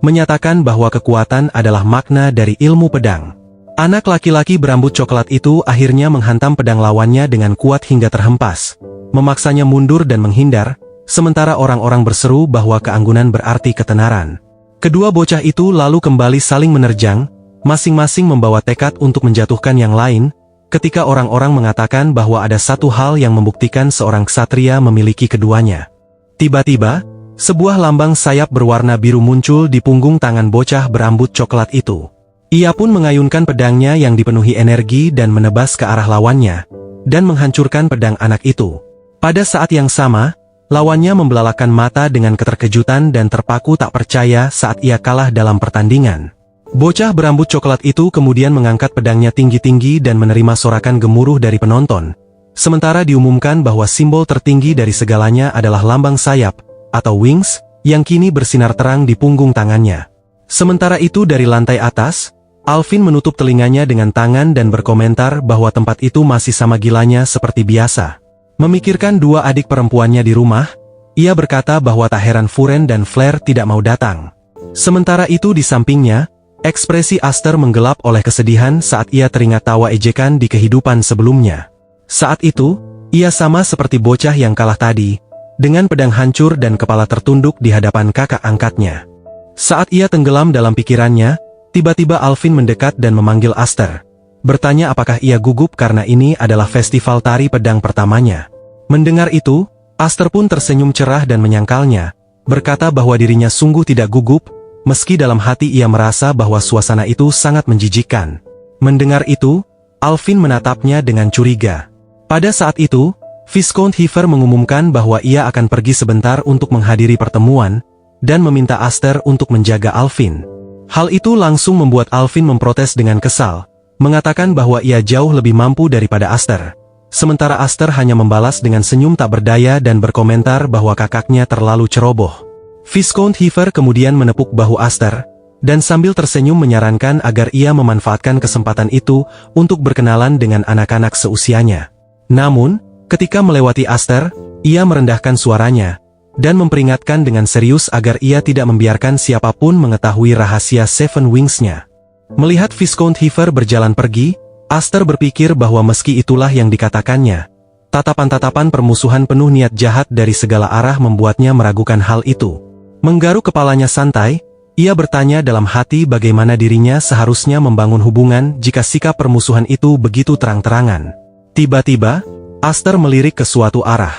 menyatakan bahwa kekuatan adalah makna dari ilmu pedang. Anak laki-laki berambut coklat itu akhirnya menghantam pedang lawannya dengan kuat hingga terhempas, memaksanya mundur dan menghindar, sementara orang-orang berseru bahwa keanggunan berarti ketenaran. Kedua bocah itu lalu kembali saling menerjang, masing-masing membawa tekad untuk menjatuhkan yang lain, ketika orang-orang mengatakan bahwa ada satu hal yang membuktikan seorang ksatria memiliki keduanya. Tiba-tiba, sebuah lambang sayap berwarna biru muncul di punggung tangan bocah berambut coklat itu. Ia pun mengayunkan pedangnya yang dipenuhi energi dan menebas ke arah lawannya, dan menghancurkan pedang anak itu. Pada saat yang sama, lawannya membelalakan mata dengan keterkejutan dan terpaku tak percaya saat ia kalah dalam pertandingan. Bocah berambut coklat itu kemudian mengangkat pedangnya tinggi-tinggi dan menerima sorakan gemuruh dari penonton, sementara diumumkan bahwa simbol tertinggi dari segalanya adalah lambang sayap, atau wings, yang kini bersinar terang di punggung tangannya. Sementara itu dari lantai atas, Alvin menutup telinganya dengan tangan dan berkomentar bahwa tempat itu masih sama gilanya seperti biasa. Memikirkan dua adik perempuannya di rumah, ia berkata bahwa tak heran Furen dan Flare tidak mau datang. Sementara itu di sampingnya, ekspresi Aster menggelap oleh kesedihan saat ia teringat tawa ejekan di kehidupan sebelumnya. Saat itu, ia sama seperti bocah yang kalah tadi, dengan pedang hancur dan kepala tertunduk di hadapan kakak angkatnya. Saat ia tenggelam dalam pikirannya, tiba-tiba Alvin mendekat dan memanggil Aster, bertanya apakah ia gugup karena ini adalah festival tari pedang pertamanya. Mendengar itu, Aster pun tersenyum cerah dan menyangkalnya, berkata bahwa dirinya sungguh tidak gugup, meski dalam hati ia merasa bahwa suasana itu sangat menjijikkan. Mendengar itu, Alvin menatapnya dengan curiga. Pada saat itu, Viscount Heifer mengumumkan bahwa ia akan pergi sebentar untuk menghadiri pertemuan, dan meminta Aster untuk menjaga Alvin. Hal itu langsung membuat Alvin memprotes dengan kesal, mengatakan bahwa ia jauh lebih mampu daripada Aster. Sementara Aster hanya membalas dengan senyum tak berdaya dan berkomentar bahwa kakaknya terlalu ceroboh. Viscount Heifer kemudian menepuk bahu Aster, dan sambil tersenyum menyarankan agar ia memanfaatkan kesempatan itu untuk berkenalan dengan anak-anak seusianya. Namun, ketika melewati Aster, ia merendahkan suaranya, dan memperingatkan dengan serius agar ia tidak membiarkan siapapun mengetahui rahasia Seven Wings-nya. Melihat Viscount Heifer berjalan pergi, Aster berpikir bahwa meski itulah yang dikatakannya, tatapan-tatapan permusuhan penuh niat jahat dari segala arah membuatnya meragukan hal itu. Menggaruk kepalanya santai, ia bertanya dalam hati bagaimana dirinya seharusnya membangun hubungan jika sikap permusuhan itu begitu terang-terangan. Tiba-tiba, Aster melirik ke suatu arah.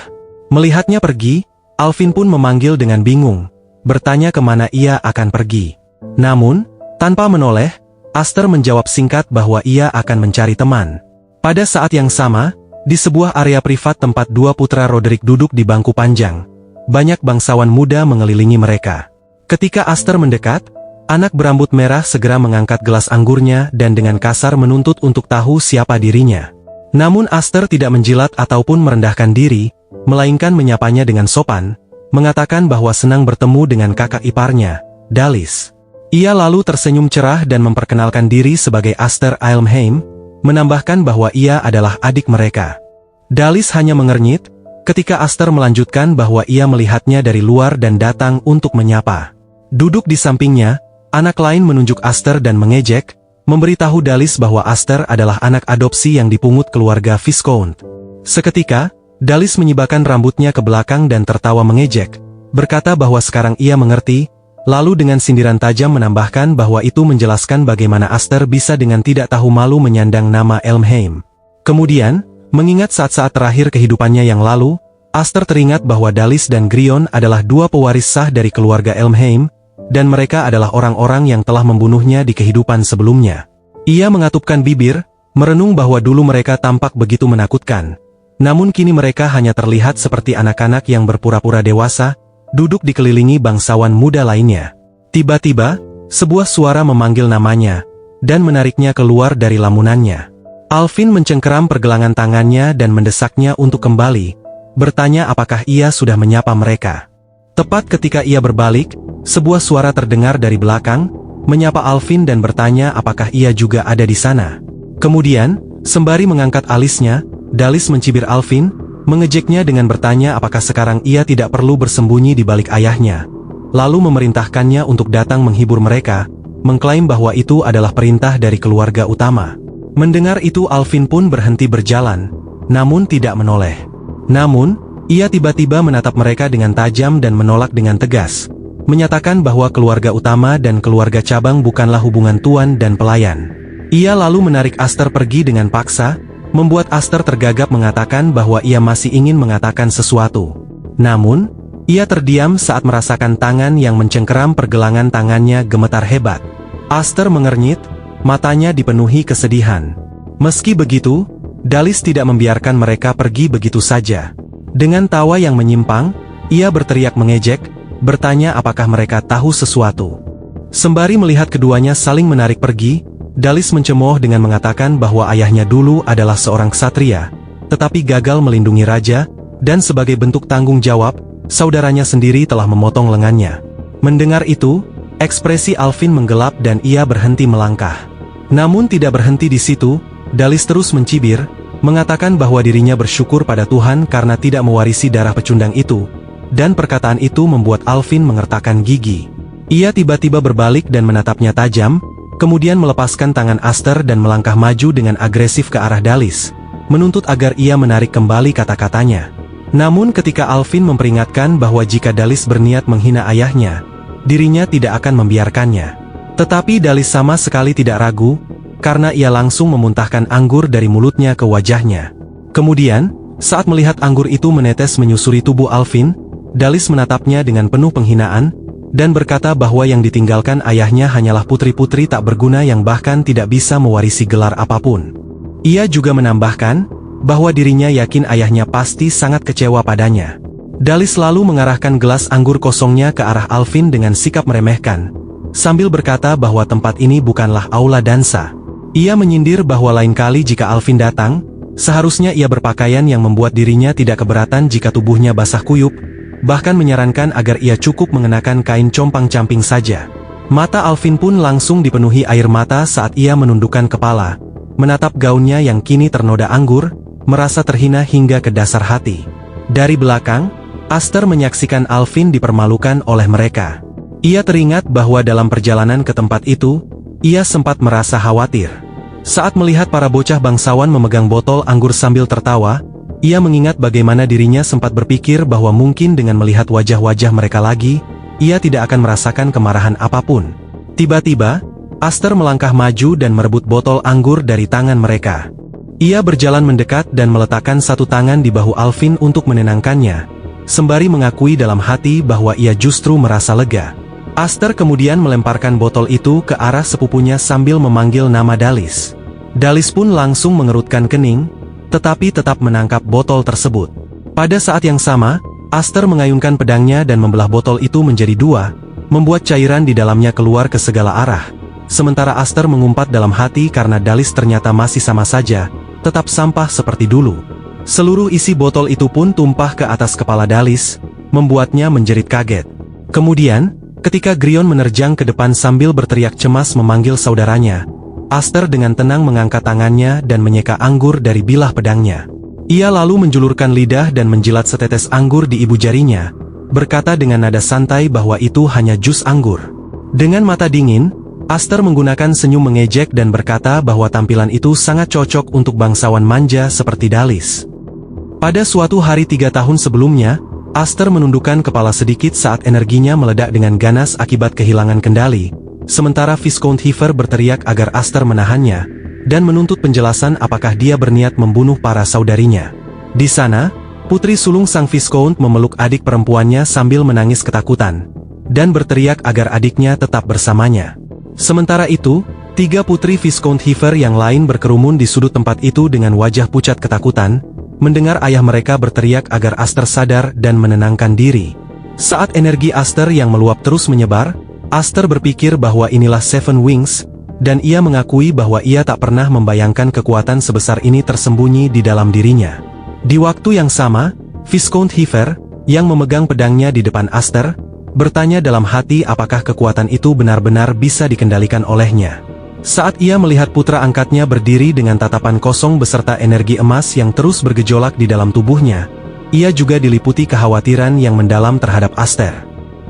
Melihatnya pergi, Alvin pun memanggil dengan bingung, bertanya kemana ia akan pergi. Namun, tanpa menoleh, Aster menjawab singkat bahwa ia akan mencari teman. Pada saat yang sama, di sebuah area privat tempat dua putra Roderick duduk di bangku panjang, banyak bangsawan muda mengelilingi mereka. Ketika Aster mendekat, anak berambut merah segera mengangkat gelas anggurnya dan dengan kasar menuntut untuk tahu siapa dirinya. Namun Aster tidak menjilat ataupun merendahkan diri, melainkan menyapanya dengan sopan, mengatakan bahwa senang bertemu dengan kakak iparnya, Dalis. Ia lalu tersenyum cerah dan memperkenalkan diri sebagai Aster Ilmheim, menambahkan bahwa ia adalah adik mereka. Dalis hanya mengernyit, ketika Aster melanjutkan bahwa ia melihatnya dari luar dan datang untuk menyapa. Duduk di sampingnya, anak lain menunjuk Aster dan mengejek, memberitahu Dalis bahwa Aster adalah anak adopsi yang dipungut keluarga Viscount. Seketika, Dalis menyibakkan rambutnya ke belakang dan tertawa mengejek, berkata bahwa sekarang ia mengerti, lalu dengan sindiran tajam menambahkan bahwa itu menjelaskan bagaimana Aster bisa dengan tidak tahu malu menyandang nama Elmheim. Kemudian, mengingat saat-saat terakhir kehidupannya yang lalu, Aster teringat bahwa Dalis dan Grion adalah dua pewaris sah dari keluarga Elmheim, dan mereka adalah orang-orang yang telah membunuhnya di kehidupan sebelumnya. Ia mengatupkan bibir, merenung bahwa dulu mereka tampak begitu menakutkan. Namun kini mereka hanya terlihat seperti anak-anak yang berpura-pura dewasa, duduk dikelilingi bangsawan muda lainnya. Tiba-tiba, sebuah suara memanggil namanya, dan menariknya keluar dari lamunannya. Alvin mencengkeram pergelangan tangannya dan mendesaknya untuk kembali, bertanya apakah ia sudah menyapa mereka. Tepat ketika ia berbalik, sebuah suara terdengar dari belakang, menyapa Alvin dan bertanya apakah ia juga ada di sana. Kemudian, sembari mengangkat alisnya, Dalis mencibir Alvin, mengejeknya dengan bertanya apakah sekarang ia tidak perlu bersembunyi di balik ayahnya. Lalu memerintahkannya untuk datang menghibur mereka, mengklaim bahwa itu adalah perintah dari keluarga utama. Mendengar itu Alvin pun berhenti berjalan, namun tidak menoleh. Namun, ia tiba-tiba menatap mereka dengan tajam dan menolak dengan tegas, menyatakan bahwa keluarga utama dan keluarga cabang bukanlah hubungan tuan dan pelayan. Ia lalu menarik Aster pergi dengan paksa, membuat Aster tergagap mengatakan bahwa ia masih ingin mengatakan sesuatu. Namun, ia terdiam saat merasakan tangan yang mencengkeram pergelangan tangannya gemetar hebat. Aster mengernyit, matanya dipenuhi kesedihan. Meski begitu, Dalis tidak membiarkan mereka pergi begitu saja. Dengan tawa yang menyimpang, ia berteriak mengejek, bertanya apakah mereka tahu sesuatu. Sembari melihat keduanya saling menarik pergi, Dalis mencemooh dengan mengatakan bahwa ayahnya dulu adalah seorang ksatria, tetapi gagal melindungi raja, dan sebagai bentuk tanggung jawab, saudaranya sendiri telah memotong lengannya. Mendengar itu, ekspresi Alvin menggelap dan ia berhenti melangkah. Namun tidak berhenti di situ, Dalis terus mencibir, mengatakan bahwa dirinya bersyukur pada Tuhan karena tidak mewarisi darah pecundang itu, dan perkataan itu membuat Alvin mengertakkan gigi. Ia tiba-tiba berbalik dan menatapnya tajam, kemudian melepaskan tangan Aster dan melangkah maju dengan agresif ke arah Dalis, menuntut agar ia menarik kembali kata-katanya. Namun ketika Alvin memperingatkan bahwa jika Dalis berniat menghina ayahnya, dirinya tidak akan membiarkannya. Tetapi Dalis sama sekali tidak ragu, karena ia langsung memuntahkan anggur dari mulutnya ke wajahnya. Kemudian, saat melihat anggur itu menetes menyusuri tubuh Alvin, Dalis menatapnya dengan penuh penghinaan, dan berkata bahwa yang ditinggalkan ayahnya hanyalah putri-putri tak berguna yang bahkan tidak bisa mewarisi gelar apapun. Ia juga menambahkan, bahwa dirinya yakin ayahnya pasti sangat kecewa padanya. Dalis lalu mengarahkan gelas anggur kosongnya ke arah Alvin dengan sikap meremehkan, sambil berkata bahwa tempat ini bukanlah aula dansa. Ia menyindir bahwa lain kali jika Alvin datang, seharusnya ia berpakaian yang membuat dirinya tidak keberatan jika tubuhnya basah kuyup, bahkan menyarankan agar ia cukup mengenakan kain compang-camping saja. Mata Alvin pun langsung dipenuhi air mata saat ia menundukkan kepala, menatap gaunnya yang kini ternoda anggur, merasa terhina hingga ke dasar hati. Dari belakang, Aster menyaksikan Alvin dipermalukan oleh mereka. Ia teringat bahwa dalam perjalanan ke tempat itu, ia sempat merasa khawatir. Saat melihat para bocah bangsawan memegang botol anggur sambil tertawa, ia mengingat bagaimana dirinya sempat berpikir bahwa mungkin dengan melihat wajah-wajah mereka lagi, ia tidak akan merasakan kemarahan apapun. Tiba-tiba, Aster melangkah maju dan merebut botol anggur dari tangan mereka. Ia berjalan mendekat dan meletakkan satu tangan di bahu Alvin untuk menenangkannya, sembari mengakui dalam hati bahwa ia justru merasa lega. Aster kemudian melemparkan botol itu ke arah sepupunya sambil memanggil nama Dalis. Dalis pun langsung mengerutkan kening, tetapi tetap menangkap botol tersebut. Pada saat yang sama, Aster mengayunkan pedangnya dan membelah botol itu menjadi dua, membuat cairan di dalamnya keluar ke segala arah. Sementara Aster mengumpat dalam hati karena Dalis ternyata masih sama saja, tetap sampah seperti dulu. Seluruh isi botol itu pun tumpah ke atas kepala Dalis, membuatnya menjerit kaget. Kemudian, ketika Grion menerjang ke depan sambil berteriak cemas memanggil saudaranya, Aster dengan tenang mengangkat tangannya dan menyeka anggur dari bilah pedangnya. Ia lalu menjulurkan lidah dan menjilat setetes anggur di ibu jarinya, berkata dengan nada santai bahwa itu hanya jus anggur. Dengan mata dingin, Aster menggunakan senyum mengejek dan berkata bahwa tampilan itu sangat cocok untuk bangsawan manja seperti Dalis. Pada suatu hari 3 tahun sebelumnya, Aster menundukkan kepala sedikit saat energinya meledak dengan ganas akibat kehilangan kendali, sementara Viscount Heifer berteriak agar Aster menahannya, dan menuntut penjelasan apakah dia berniat membunuh para saudarinya. Di sana, putri sulung sang Viscount memeluk adik perempuannya sambil menangis ketakutan, dan berteriak agar adiknya tetap bersamanya. Sementara itu, 3 putri Viscount Heifer yang lain berkerumun di sudut tempat itu dengan wajah pucat ketakutan, mendengar ayah mereka berteriak agar Aster sadar dan menenangkan diri. Saat energi Aster yang meluap terus menyebar, Aster berpikir bahwa inilah Seven Wings, dan ia mengakui bahwa ia tak pernah membayangkan kekuatan sebesar ini tersembunyi di dalam dirinya. Di waktu yang sama, Viscount Heifer, yang memegang pedangnya di depan Aster, bertanya dalam hati apakah kekuatan itu benar-benar bisa dikendalikan olehnya. Saat ia melihat putra angkatnya berdiri dengan tatapan kosong beserta energi emas yang terus bergejolak di dalam tubuhnya, ia juga diliputi kekhawatiran yang mendalam terhadap Aster.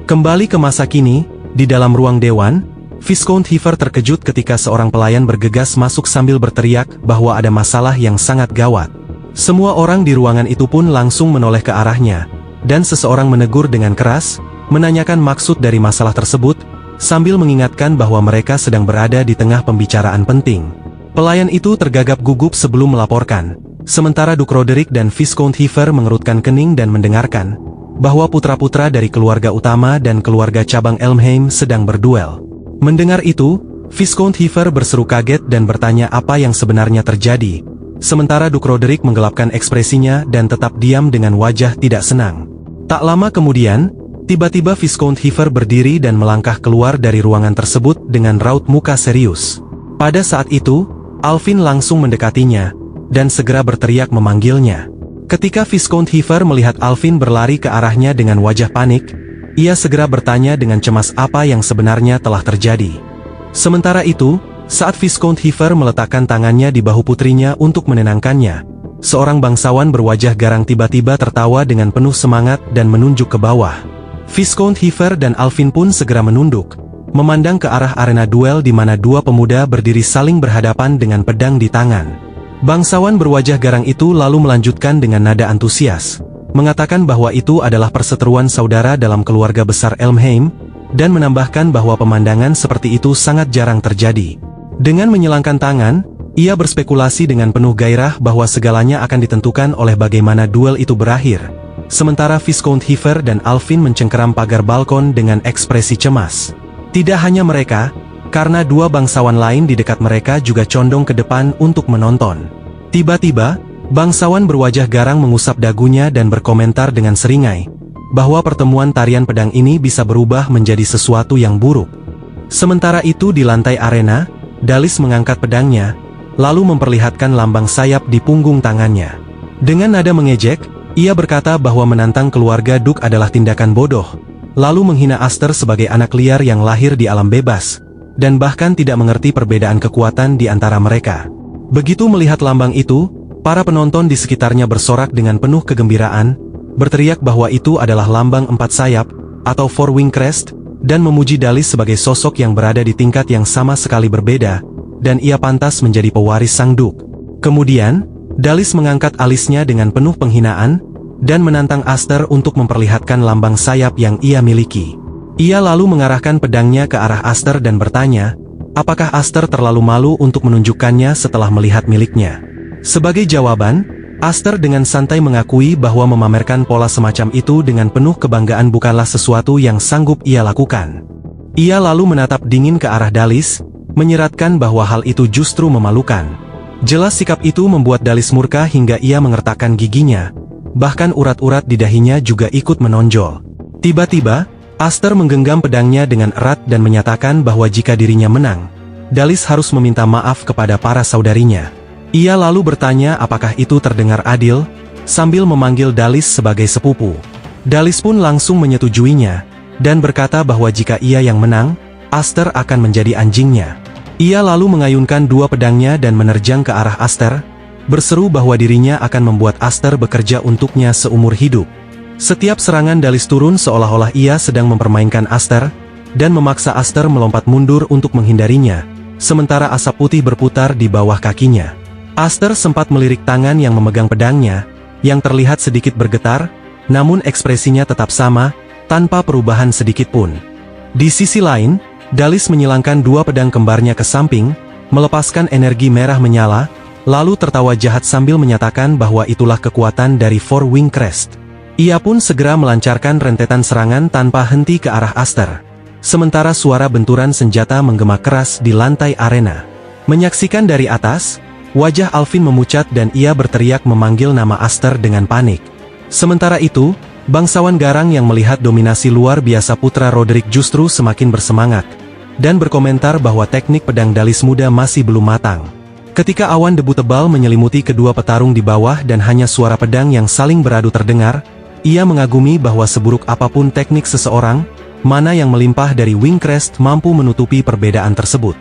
Kembali ke masa kini, di dalam ruang dewan, Viscount Heifer terkejut ketika seorang pelayan bergegas masuk sambil berteriak bahwa ada masalah yang sangat gawat. Semua orang di ruangan itu pun langsung menoleh ke arahnya, dan seseorang menegur dengan keras, menanyakan maksud dari masalah tersebut, sambil mengingatkan bahwa mereka sedang berada di tengah pembicaraan penting. Pelayan itu tergagap gugup sebelum melaporkan, sementara Duke Roderick dan Viscount Heifer mengerutkan kening dan mendengarkan, bahwa putra-putra dari keluarga utama dan keluarga cabang Elmheim sedang berduel. Mendengar itu, Viscount Heifer berseru kaget dan bertanya apa yang sebenarnya terjadi, sementara Duke Roderick menggelapkan ekspresinya dan tetap diam dengan wajah tidak senang. Tak lama kemudian, tiba-tiba Viscount Heifer berdiri dan melangkah keluar dari ruangan tersebut dengan raut muka serius. Pada saat itu, Alvin langsung mendekatinya, dan segera berteriak memanggilnya. Ketika Viscount Heifer melihat Alvin berlari ke arahnya dengan wajah panik, ia segera bertanya dengan cemas apa yang sebenarnya telah terjadi. Sementara itu, saat Viscount Heifer meletakkan tangannya di bahu putrinya untuk menenangkannya, seorang bangsawan berwajah garang tiba-tiba tertawa dengan penuh semangat dan menunjuk ke bawah. Viscount Heifer dan Alvin pun segera menunduk, memandang ke arah arena duel di mana dua pemuda berdiri saling berhadapan dengan pedang di tangan. Bangsawan berwajah garang itu lalu melanjutkan dengan nada antusias, mengatakan bahwa itu adalah perseteruan saudara dalam keluarga besar Elmheim, dan menambahkan bahwa pemandangan seperti itu sangat jarang terjadi. Dengan menyilangkan tangan, ia berspekulasi dengan penuh gairah bahwa segalanya akan ditentukan oleh bagaimana duel itu berakhir. Sementara Viscount Heifer dan Alvin mencengkeram pagar balkon dengan ekspresi cemas. Tidak hanya mereka, karena dua bangsawan lain di dekat mereka juga condong ke depan untuk menonton. Tiba-tiba, bangsawan berwajah garang mengusap dagunya dan berkomentar dengan seringai, bahwa pertemuan tarian pedang ini bisa berubah menjadi sesuatu yang buruk. Sementara itu di lantai arena, Dalis mengangkat pedangnya, lalu memperlihatkan lambang sayap di punggung tangannya. Dengan nada mengejek, ia berkata bahwa menantang keluarga Duke adalah tindakan bodoh, lalu menghina Aster sebagai anak liar yang lahir di alam bebas, dan bahkan tidak mengerti perbedaan kekuatan di antara mereka. Begitu melihat lambang itu, para penonton di sekitarnya bersorak dengan penuh kegembiraan, berteriak bahwa itu adalah lambang 4 sayap, atau Four Wing Crest, dan memuji Dalis sebagai sosok yang berada di tingkat yang sama sekali berbeda, dan ia pantas menjadi pewaris sang Duke. Kemudian, Dalis mengangkat alisnya dengan penuh penghinaan, dan menantang Aster untuk memperlihatkan lambang sayap yang ia miliki. Ia lalu mengarahkan pedangnya ke arah Aster dan bertanya, apakah Aster terlalu malu untuk menunjukkannya setelah melihat miliknya. Sebagai jawaban, Aster dengan santai mengakui bahwa memamerkan pola semacam itu dengan penuh kebanggaan bukanlah sesuatu yang sanggup ia lakukan. Ia lalu menatap dingin ke arah Dalis, menyeratkan bahwa hal itu justru memalukan. Jelas sikap itu membuat Dalis murka hingga ia mengertakkan giginya, bahkan urat-urat di dahinya juga ikut menonjol. Tiba-tiba, Aster menggenggam pedangnya dengan erat dan menyatakan bahwa jika dirinya menang, Dalis harus meminta maaf kepada para saudarinya. Ia lalu bertanya apakah itu terdengar adil, sambil memanggil Dalis sebagai sepupu. Dalis pun langsung menyetujuinya, dan berkata bahwa jika ia yang menang, Aster akan menjadi anjingnya. Ia lalu mengayunkan dua pedangnya dan menerjang ke arah Aster, berseru bahwa dirinya akan membuat Aster bekerja untuknya seumur hidup. Setiap serangan Dalis turun seolah-olah ia sedang mempermainkan Aster, dan memaksa Aster melompat mundur untuk menghindarinya, sementara asap putih berputar di bawah kakinya. Aster sempat melirik tangan yang memegang pedangnya, yang terlihat sedikit bergetar, namun ekspresinya tetap sama, tanpa perubahan sedikit pun. Di sisi lain, Dalis menyilangkan dua pedang kembarnya ke samping, melepaskan energi merah menyala, lalu tertawa jahat sambil menyatakan bahwa itulah kekuatan dari Four Wing Crest. Ia pun segera melancarkan rentetan serangan tanpa henti ke arah Aster. Sementara suara benturan senjata menggema keras di lantai arena. Menyaksikan dari atas, wajah Alvin memucat dan ia berteriak memanggil nama Aster dengan panik. Sementara itu, bangsawan garang yang melihat dominasi luar biasa putra Roderick justru semakin bersemangat, dan berkomentar bahwa teknik pedang Dalis muda masih belum matang. Ketika awan debu tebal menyelimuti kedua petarung di bawah dan hanya suara pedang yang saling beradu terdengar, ia mengagumi bahwa seburuk apapun teknik seseorang, mana yang melimpah dari Wing Crest mampu menutupi perbedaan tersebut.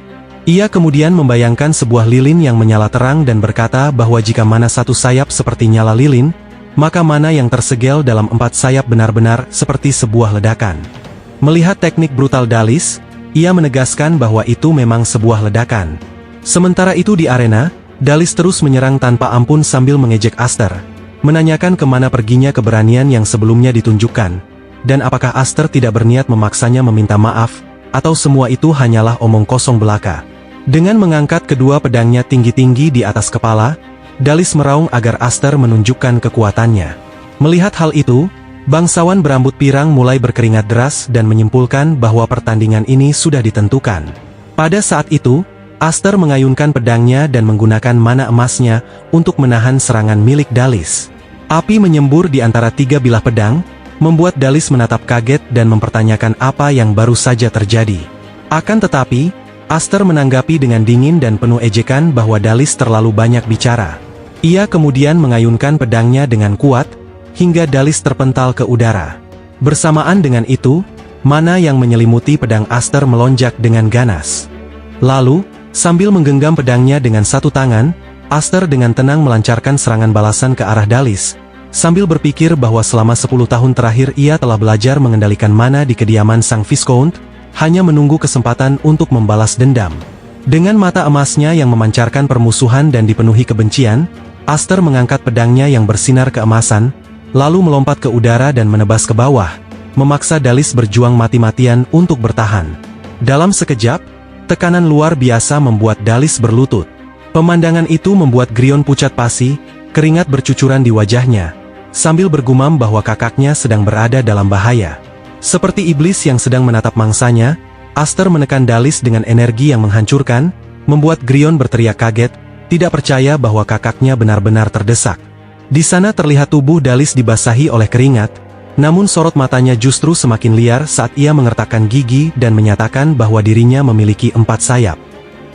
Ia kemudian membayangkan sebuah lilin yang menyala terang dan berkata bahwa jika mana satu sayap seperti nyala lilin, maka mana yang tersegel dalam 4 sayap benar-benar seperti sebuah ledakan. Melihat teknik brutal Dalis, ia menegaskan bahwa itu memang sebuah ledakan. Sementara itu di arena, Dalis terus menyerang tanpa ampun sambil mengejek Aster, menanyakan kemana perginya keberanian yang sebelumnya ditunjukkan, dan apakah Aster tidak berniat memaksanya meminta maaf, atau semua itu hanyalah omong kosong belaka. Dengan mengangkat kedua pedangnya tinggi-tinggi di atas kepala, Dalis meraung agar Aster menunjukkan kekuatannya. Melihat hal itu, bangsawan berambut pirang mulai berkeringat deras dan menyimpulkan bahwa pertandingan ini sudah ditentukan. Pada saat itu, Aster mengayunkan pedangnya dan menggunakan mana emasnya untuk menahan serangan milik Dalis. Api menyembur di antara 3 bilah pedang, membuat Dalis menatap kaget dan mempertanyakan apa yang baru saja terjadi. Akan tetapi, Aster menanggapi dengan dingin dan penuh ejekan bahwa Dalis terlalu banyak bicara. Ia kemudian mengayunkan pedangnya dengan kuat, hingga Dalis terpental ke udara. Bersamaan dengan itu, mana yang menyelimuti pedang Aster melonjak dengan ganas. Lalu, sambil menggenggam pedangnya dengan satu tangan, Aster dengan tenang melancarkan serangan balasan ke arah Dalis, sambil berpikir bahwa selama 10 tahun terakhir ia telah belajar mengendalikan mana di kediaman sang Viscount, hanya menunggu kesempatan untuk membalas dendam. Dengan mata emasnya yang memancarkan permusuhan dan dipenuhi kebencian, Aster mengangkat pedangnya yang bersinar keemasan, lalu melompat ke udara dan menebas ke bawah, memaksa Dalis berjuang mati-matian untuk bertahan. Dalam sekejap, tekanan luar biasa membuat Dalis berlutut. Pemandangan itu membuat Grion pucat pasi, keringat bercucuran di wajahnya, sambil bergumam bahwa kakaknya sedang berada dalam bahaya. Seperti iblis yang sedang menatap mangsanya, Aster menekan Dalis dengan energi yang menghancurkan, membuat Grion berteriak kaget, tidak percaya bahwa kakaknya benar-benar terdesak. Di sana terlihat tubuh Dalis dibasahi oleh keringat, namun sorot matanya justru semakin liar saat ia mengertakkan gigi dan menyatakan bahwa dirinya memiliki 4 sayap.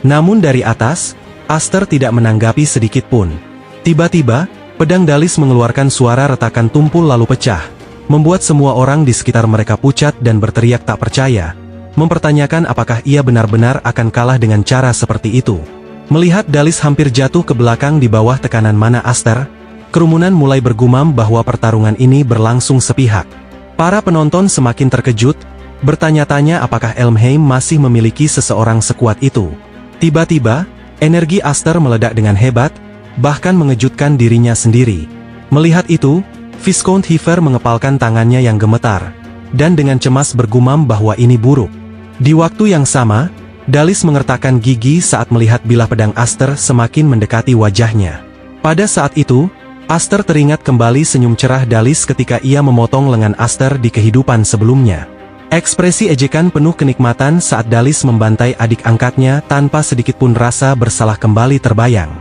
Namun dari atas, Aster tidak menanggapi sedikit pun. Tiba-tiba, pedang Dalis mengeluarkan suara retakan tumpul lalu pecah, membuat semua orang di sekitar mereka pucat dan berteriak tak percaya, mempertanyakan apakah ia benar-benar akan kalah dengan cara seperti itu. Melihat Dalis hampir jatuh ke belakang di bawah tekanan mana Aster, kerumunan mulai bergumam bahwa pertarungan ini berlangsung sepihak. Para penonton semakin terkejut, bertanya-tanya apakah Elmheim masih memiliki seseorang sekuat itu. Tiba-tiba, energi Aster meledak dengan hebat, bahkan mengejutkan dirinya sendiri. Melihat itu, Viscount Heifer mengepalkan tangannya yang gemetar, dan dengan cemas bergumam bahwa ini buruk. Di waktu yang sama, Dalis mengertakkan gigi saat melihat bilah pedang Aster semakin mendekati wajahnya. Pada saat itu, Aster teringat kembali senyum cerah Dalis ketika ia memotong lengan Aster di kehidupan sebelumnya. Ekspresi ejekan penuh kenikmatan saat Dalis membantai adik angkatnya tanpa sedikitpun rasa bersalah kembali terbayang.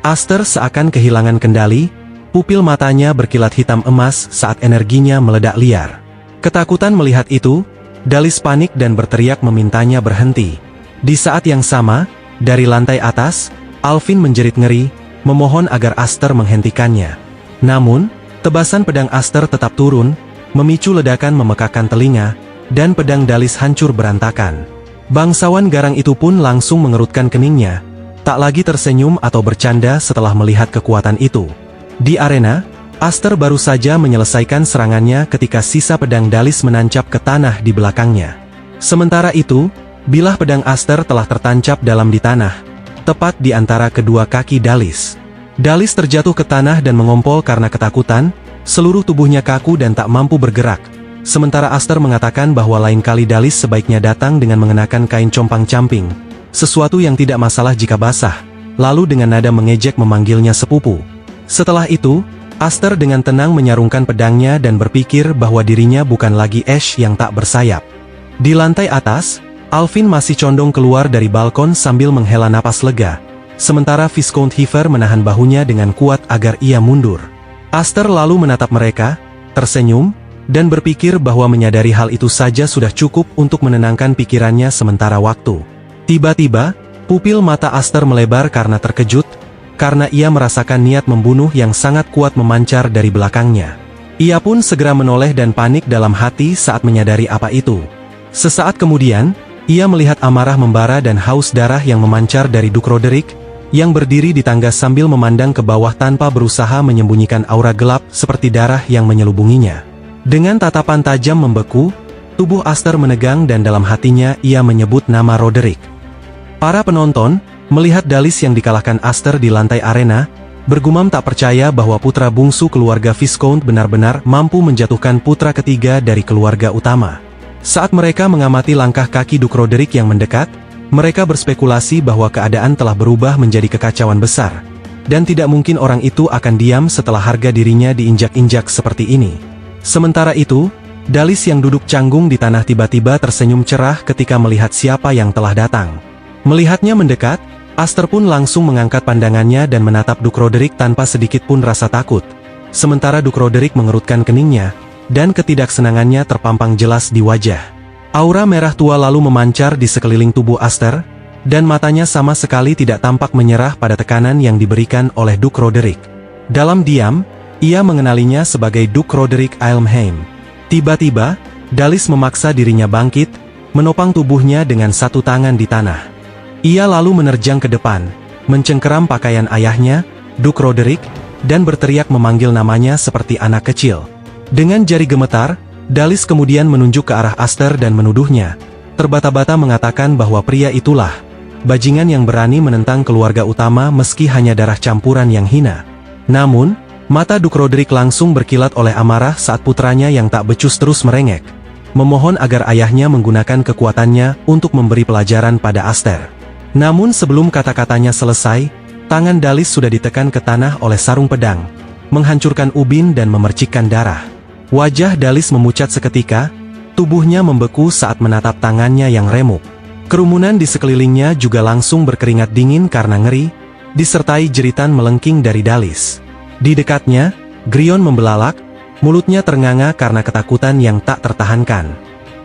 Aster seakan kehilangan kendali, pupil matanya berkilat hitam emas saat energinya meledak liar. Ketakutan melihat itu, Dalis panik dan berteriak memintanya berhenti. Di saat yang sama, dari lantai atas, Alvin menjerit ngeri, memohon agar Aster menghentikannya. Namun, tebasan pedang Aster tetap turun, memicu ledakan memekakan telinga, dan pedang Dalis hancur berantakan. Bangsawan garang itu pun langsung mengerutkan keningnya, tak lagi tersenyum atau bercanda setelah melihat kekuatan itu. Di arena, Aster baru saja menyelesaikan serangannya ketika sisa pedang Dalis menancap ke tanah di belakangnya. Sementara itu, bilah pedang Aster telah tertancap dalam di tanah, tepat di antara kedua kaki Dalis. Dalis terjatuh ke tanah dan mengompol karena ketakutan, seluruh tubuhnya kaku dan tak mampu bergerak. Sementara Aster mengatakan bahwa lain kali Dalis sebaiknya datang dengan mengenakan kain compang-camping, sesuatu yang tidak masalah jika basah, lalu dengan nada mengejek memanggilnya sepupu. Setelah itu, Aster dengan tenang menyarungkan pedangnya dan berpikir bahwa dirinya bukan lagi Ash yang tak bersayap. Di lantai atas, Alvin masih condong keluar dari balkon sambil menghela napas lega, sementara Viscount Heifer menahan bahunya dengan kuat agar ia mundur. Aster lalu menatap mereka, tersenyum, dan berpikir bahwa menyadari hal itu saja sudah cukup untuk menenangkan pikirannya sementara waktu. Tiba-tiba, pupil mata Aster melebar karena terkejut, karena ia merasakan niat membunuh yang sangat kuat memancar dari belakangnya. Ia pun segera menoleh dan panik dalam hati saat menyadari apa itu. Sesaat kemudian, ia melihat amarah membara dan haus darah yang memancar dari Duke Roderick, yang berdiri di tangga sambil memandang ke bawah tanpa berusaha menyembunyikan aura gelap seperti darah yang menyelubunginya. Dengan tatapan tajam membeku, tubuh Aster menegang dan dalam hatinya ia menyebut nama Roderick. Para penonton, melihat Dalis yang dikalahkan Aster di lantai arena, bergumam tak percaya bahwa putra bungsu keluarga Viscount benar-benar mampu menjatuhkan putra ketiga dari keluarga utama. Saat mereka mengamati langkah kaki Duke Roderick yang mendekat, mereka berspekulasi bahwa keadaan telah berubah menjadi kekacauan besar, dan tidak mungkin orang itu akan diam setelah harga dirinya diinjak-injak seperti ini. Sementara itu, Dalis yang duduk canggung di tanah tiba-tiba tersenyum cerah ketika melihat siapa yang telah datang. Melihatnya mendekat, Aster pun langsung mengangkat pandangannya dan menatap Duke Roderick tanpa sedikit pun rasa takut. Sementara Duke Roderick mengerutkan keningnya, dan ketidaksenangannya terpampang jelas di wajah. Aura merah tua lalu memancar di sekeliling tubuh Aster, dan matanya sama sekali tidak tampak menyerah pada tekanan yang diberikan oleh Duke Roderick. Dalam diam, ia mengenalinya sebagai Duke Roderick Elmheim. Tiba-tiba, Dalis memaksa dirinya bangkit, menopang tubuhnya dengan satu tangan di tanah. Ia lalu menerjang ke depan, mencengkeram pakaian ayahnya, Duke Roderick, dan berteriak memanggil namanya seperti anak kecil. Dengan jari gemetar, Dalis kemudian menunjuk ke arah Aster dan menuduhnya, terbata-bata mengatakan bahwa pria itulah bajingan yang berani menentang keluarga utama meski hanya darah campuran yang hina. Namun, mata Duke Roderick langsung berkilat oleh amarah saat putranya yang tak becus terus merengek, memohon agar ayahnya menggunakan kekuatannya untuk memberi pelajaran pada Aster. Namun sebelum kata-katanya selesai, tangan Dalis sudah ditekan ke tanah oleh sarung pedang, menghancurkan ubin dan memercikkan darah. Wajah Dalis memucat seketika, tubuhnya membeku saat menatap tangannya yang remuk. Kerumunan di sekelilingnya juga langsung berkeringat dingin karena ngeri, disertai jeritan melengking dari Dalis. Di dekatnya, Grion membelalak, mulutnya ternganga karena ketakutan yang tak tertahankan.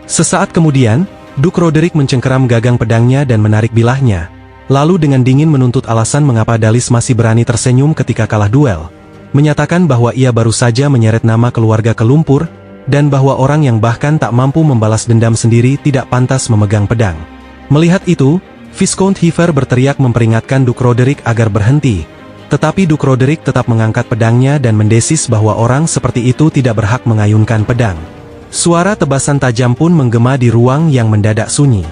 Sesaat kemudian, Duke Roderick mencengkeram gagang pedangnya dan menarik bilahnya, lalu dengan dingin menuntut alasan mengapa Dalis masih berani tersenyum ketika kalah duel, menyatakan bahwa ia baru saja menyeret nama keluarga ke lumpur, dan bahwa orang yang bahkan tak mampu membalas dendam sendiri tidak pantas memegang pedang. Melihat itu, Viscount Heifer berteriak memperingatkan Duke Roderick agar berhenti, tetapi Duke Roderick tetap mengangkat pedangnya dan mendesis bahwa orang seperti itu tidak berhak mengayunkan pedang. Suara tebasan tajam pun menggema di ruang yang mendadak sunyi.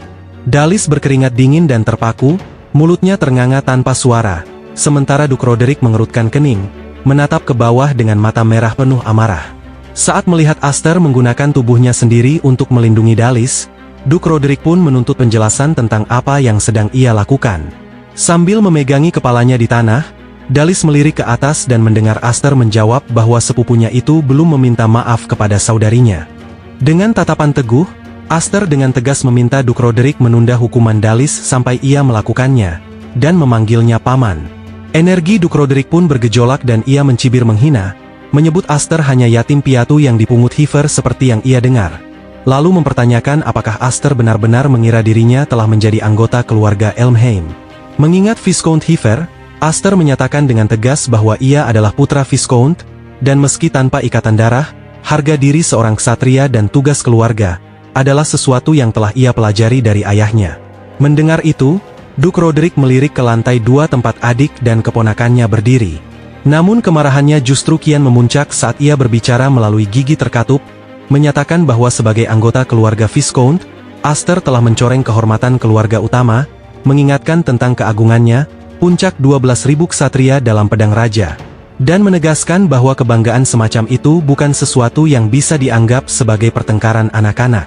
Dalis berkeringat dingin dan terpaku, mulutnya ternganga tanpa suara, sementara Duke Roderick mengerutkan kening, menatap ke bawah dengan mata merah penuh amarah. Saat melihat Aster menggunakan tubuhnya sendiri untuk melindungi Dalis, Duke Roderick pun menuntut penjelasan tentang apa yang sedang ia lakukan. Sambil memegangi kepalanya di tanah, Dalis melirik ke atas dan mendengar Aster menjawab bahwa sepupunya itu belum meminta maaf kepada saudarinya. Dengan tatapan teguh, Aster dengan tegas meminta Duke Roderick menunda hukuman Dalis sampai ia melakukannya, dan memanggilnya paman. Energi Duke Roderick pun bergejolak dan ia mencibir menghina, menyebut Aster hanya yatim piatu yang dipungut Heifer seperti yang ia dengar. Lalu mempertanyakan apakah Aster benar-benar mengira dirinya telah menjadi anggota keluarga Elmheim. Mengingat Viscount Heifer, Aster menyatakan dengan tegas bahwa ia adalah putra Viscount, dan meski tanpa ikatan darah, harga diri seorang ksatria dan tugas keluarga adalah sesuatu yang telah ia pelajari dari ayahnya. Mendengar itu, Duke Roderick melirik ke lantai 2 tempat adik dan keponakannya berdiri. Namun kemarahannya justru kian memuncak saat ia berbicara melalui gigi terkatup, menyatakan bahwa sebagai anggota keluarga Viscount, Aster telah mencoreng kehormatan keluarga utama, mengingatkan tentang keagungannya, puncak 12.000 ksatria dalam pedang raja, dan menegaskan bahwa kebanggaan semacam itu bukan sesuatu yang bisa dianggap sebagai pertengkaran anak-anak.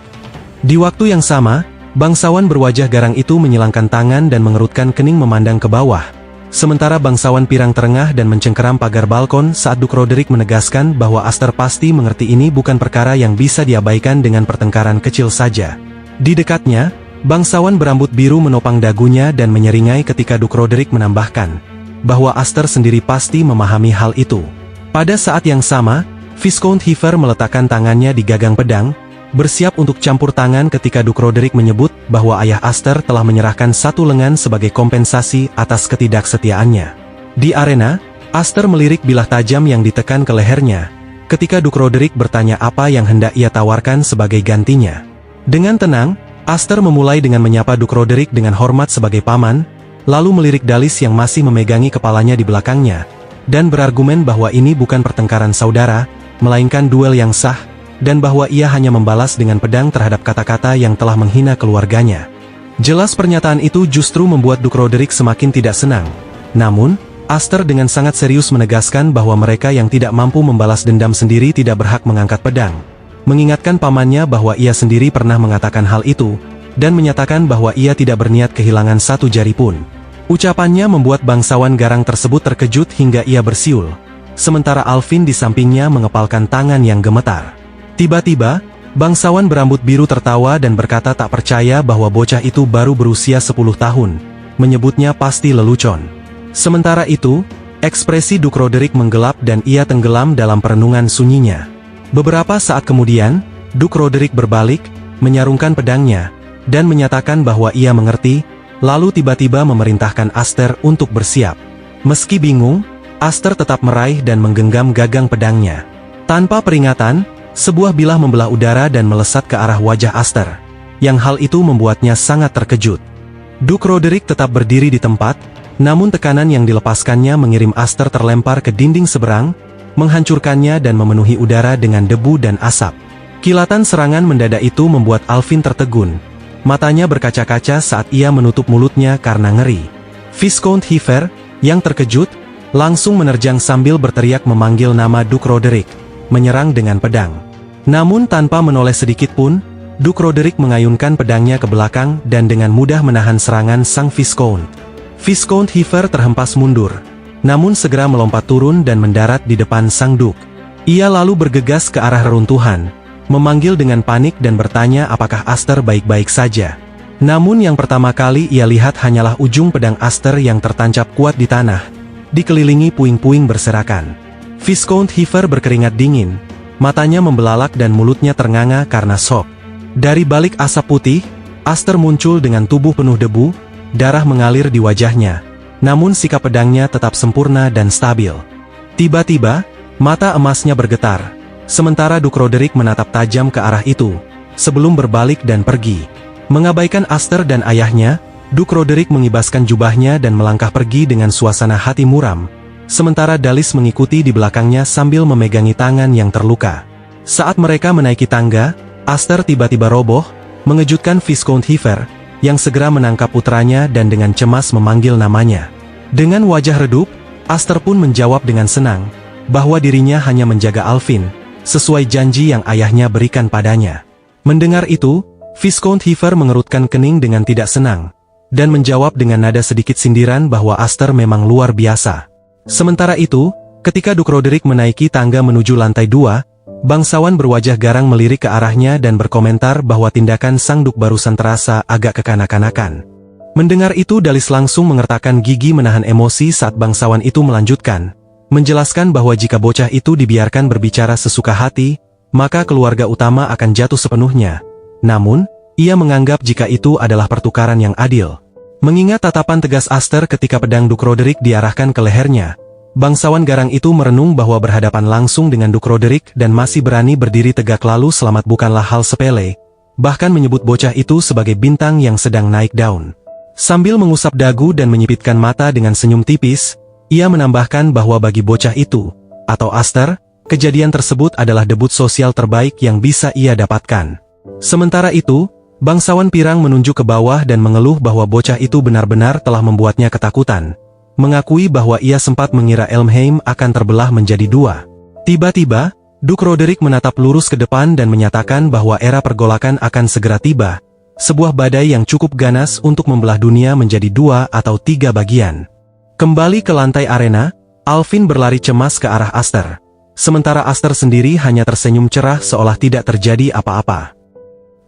Di waktu yang sama, bangsawan berwajah garang itu menyilangkan tangan dan mengerutkan kening memandang ke bawah. Sementara bangsawan pirang terengah dan mencengkeram pagar balkon saat Duke Roderick menegaskan bahwa Aster pasti mengerti ini bukan perkara yang bisa diabaikan dengan pertengkaran kecil saja. Di dekatnya, bangsawan berambut biru menopang dagunya dan menyeringai ketika Duke Roderick menambahkan bahwa Aster sendiri pasti memahami hal itu. Pada saat yang sama, Viscount Heifer meletakkan tangannya di gagang pedang, bersiap untuk campur tangan ketika Duke Roderick menyebut bahwa ayah Aster telah menyerahkan satu lengan sebagai kompensasi atas ketidaksetiaannya. Di arena, Aster melirik bilah tajam yang ditekan ke lehernya, ketika Duke Roderick bertanya apa yang hendak ia tawarkan sebagai gantinya. Dengan tenang, Aster memulai dengan menyapa Duke Roderick dengan hormat sebagai paman, lalu melirik Dalis yang masih memegangi kepalanya di belakangnya, dan berargumen bahwa ini bukan pertengkaran saudara, melainkan duel yang sah, dan bahwa ia hanya membalas dengan pedang terhadap kata-kata yang telah menghina keluarganya. Jelas pernyataan itu justru membuat Duke Roderick semakin tidak senang. Namun, Aster dengan sangat serius menegaskan bahwa mereka yang tidak mampu membalas dendam sendiri tidak berhak mengangkat pedang, mengingatkan pamannya bahwa ia sendiri pernah mengatakan hal itu, dan menyatakan bahwa ia tidak berniat kehilangan satu jari pun. Ucapannya membuat bangsawan garang tersebut terkejut hingga ia bersiul, sementara Alvin di sampingnya mengepalkan tangan yang gemetar. Tiba-tiba, bangsawan berambut biru tertawa dan berkata tak percaya bahwa bocah itu baru berusia 10 tahun, menyebutnya pasti lelucon. Sementara itu, ekspresi Duke Roderick menggelap dan ia tenggelam dalam perenungan sunyinya. Beberapa saat kemudian, Duke Roderick berbalik, menyarungkan pedangnya, dan menyatakan bahwa ia mengerti, lalu tiba-tiba memerintahkan Aster untuk bersiap. Meski bingung, Aster tetap meraih dan menggenggam gagang pedangnya. Tanpa peringatan, sebuah bilah membelah udara dan melesat ke arah wajah Aster, yang hal itu membuatnya sangat terkejut. Duke Roderick tetap berdiri di tempat, namun tekanan yang dilepaskannya mengirim Aster terlempar ke dinding seberang, menghancurkannya dan memenuhi udara dengan debu dan asap. Kilatan serangan mendadak itu membuat Alvin tertegun. Matanya berkaca-kaca saat ia menutup mulutnya karena ngeri. Viscount Heifer, yang terkejut, langsung menerjang sambil berteriak memanggil nama Duke Roderick, menyerang dengan pedang. Namun tanpa menoleh sedikit pun, Duke Roderick mengayunkan pedangnya ke belakang dan dengan mudah menahan serangan sang Viscount. Viscount Heifer terhempas mundur, namun segera melompat turun dan mendarat di depan sang Duke. Ia lalu bergegas ke arah reruntuhan, memanggil dengan panik dan bertanya apakah Aster baik-baik saja. Namun yang pertama kali ia lihat hanyalah ujung pedang Aster yang tertancap kuat di tanah, dikelilingi puing-puing berserakan. Viscount Heifer berkeringat dingin, matanya membelalak dan mulutnya ternganga karena shock. Dari balik asap putih, Aster muncul dengan tubuh penuh debu, darah mengalir di wajahnya, namun sikap pedangnya tetap sempurna dan stabil. Tiba-tiba, mata emasnya bergetar, sementara Duke Roderick menatap tajam ke arah itu, sebelum berbalik dan pergi. Mengabaikan Aster dan ayahnya, Duke Roderick mengibaskan jubahnya dan melangkah pergi dengan suasana hati muram, sementara Dalis mengikuti di belakangnya sambil memegangi tangan yang terluka. Saat mereka menaiki tangga, Aster tiba-tiba roboh, mengejutkan Viscount Heifer, yang segera menangkap putranya dan dengan cemas memanggil namanya. Dengan wajah redup, Aster pun menjawab dengan senang, bahwa dirinya hanya menjaga Alvin, sesuai janji yang ayahnya berikan padanya. Mendengar itu, Viscount Heifer mengerutkan kening dengan tidak senang, dan menjawab dengan nada sedikit sindiran bahwa Aster memang luar biasa. Sementara itu, ketika Duke Roderick menaiki tangga menuju lantai 2, bangsawan berwajah garang melirik ke arahnya dan berkomentar bahwa tindakan sang Duke barusan terasa agak kekanak-kanakan. Mendengar itu Dalis langsung mengertakkan gigi menahan emosi saat bangsawan itu melanjutkan, menjelaskan bahwa jika bocah itu dibiarkan berbicara sesuka hati, maka keluarga utama akan jatuh sepenuhnya. Namun, ia menganggap jika itu adalah pertukaran yang adil. Mengingat tatapan tegas Aster ketika pedang Duke Roderick diarahkan ke lehernya, bangsawan garang itu merenung bahwa berhadapan langsung dengan Duke Roderick dan masih berani berdiri tegak lalu selamat bukanlah hal sepele, bahkan menyebut bocah itu sebagai bintang yang sedang naik daun. Sambil mengusap dagu dan menyipitkan mata dengan senyum tipis, ia menambahkan bahwa bagi bocah itu, atau Aster, kejadian tersebut adalah debut sosial terbaik yang bisa ia dapatkan. Sementara itu, bangsawan pirang menunjuk ke bawah dan mengeluh bahwa bocah itu benar-benar telah membuatnya ketakutan, mengakui bahwa ia sempat mengira Elmheim akan terbelah menjadi dua. Tiba-tiba, Duke Roderick menatap lurus ke depan dan menyatakan bahwa era pergolakan akan segera tiba, sebuah badai yang cukup ganas untuk membelah dunia menjadi 2 atau 3 bagian. Kembali ke lantai arena, Alvin berlari cemas ke arah Aster, sementara Aster sendiri hanya tersenyum cerah seolah tidak terjadi apa-apa.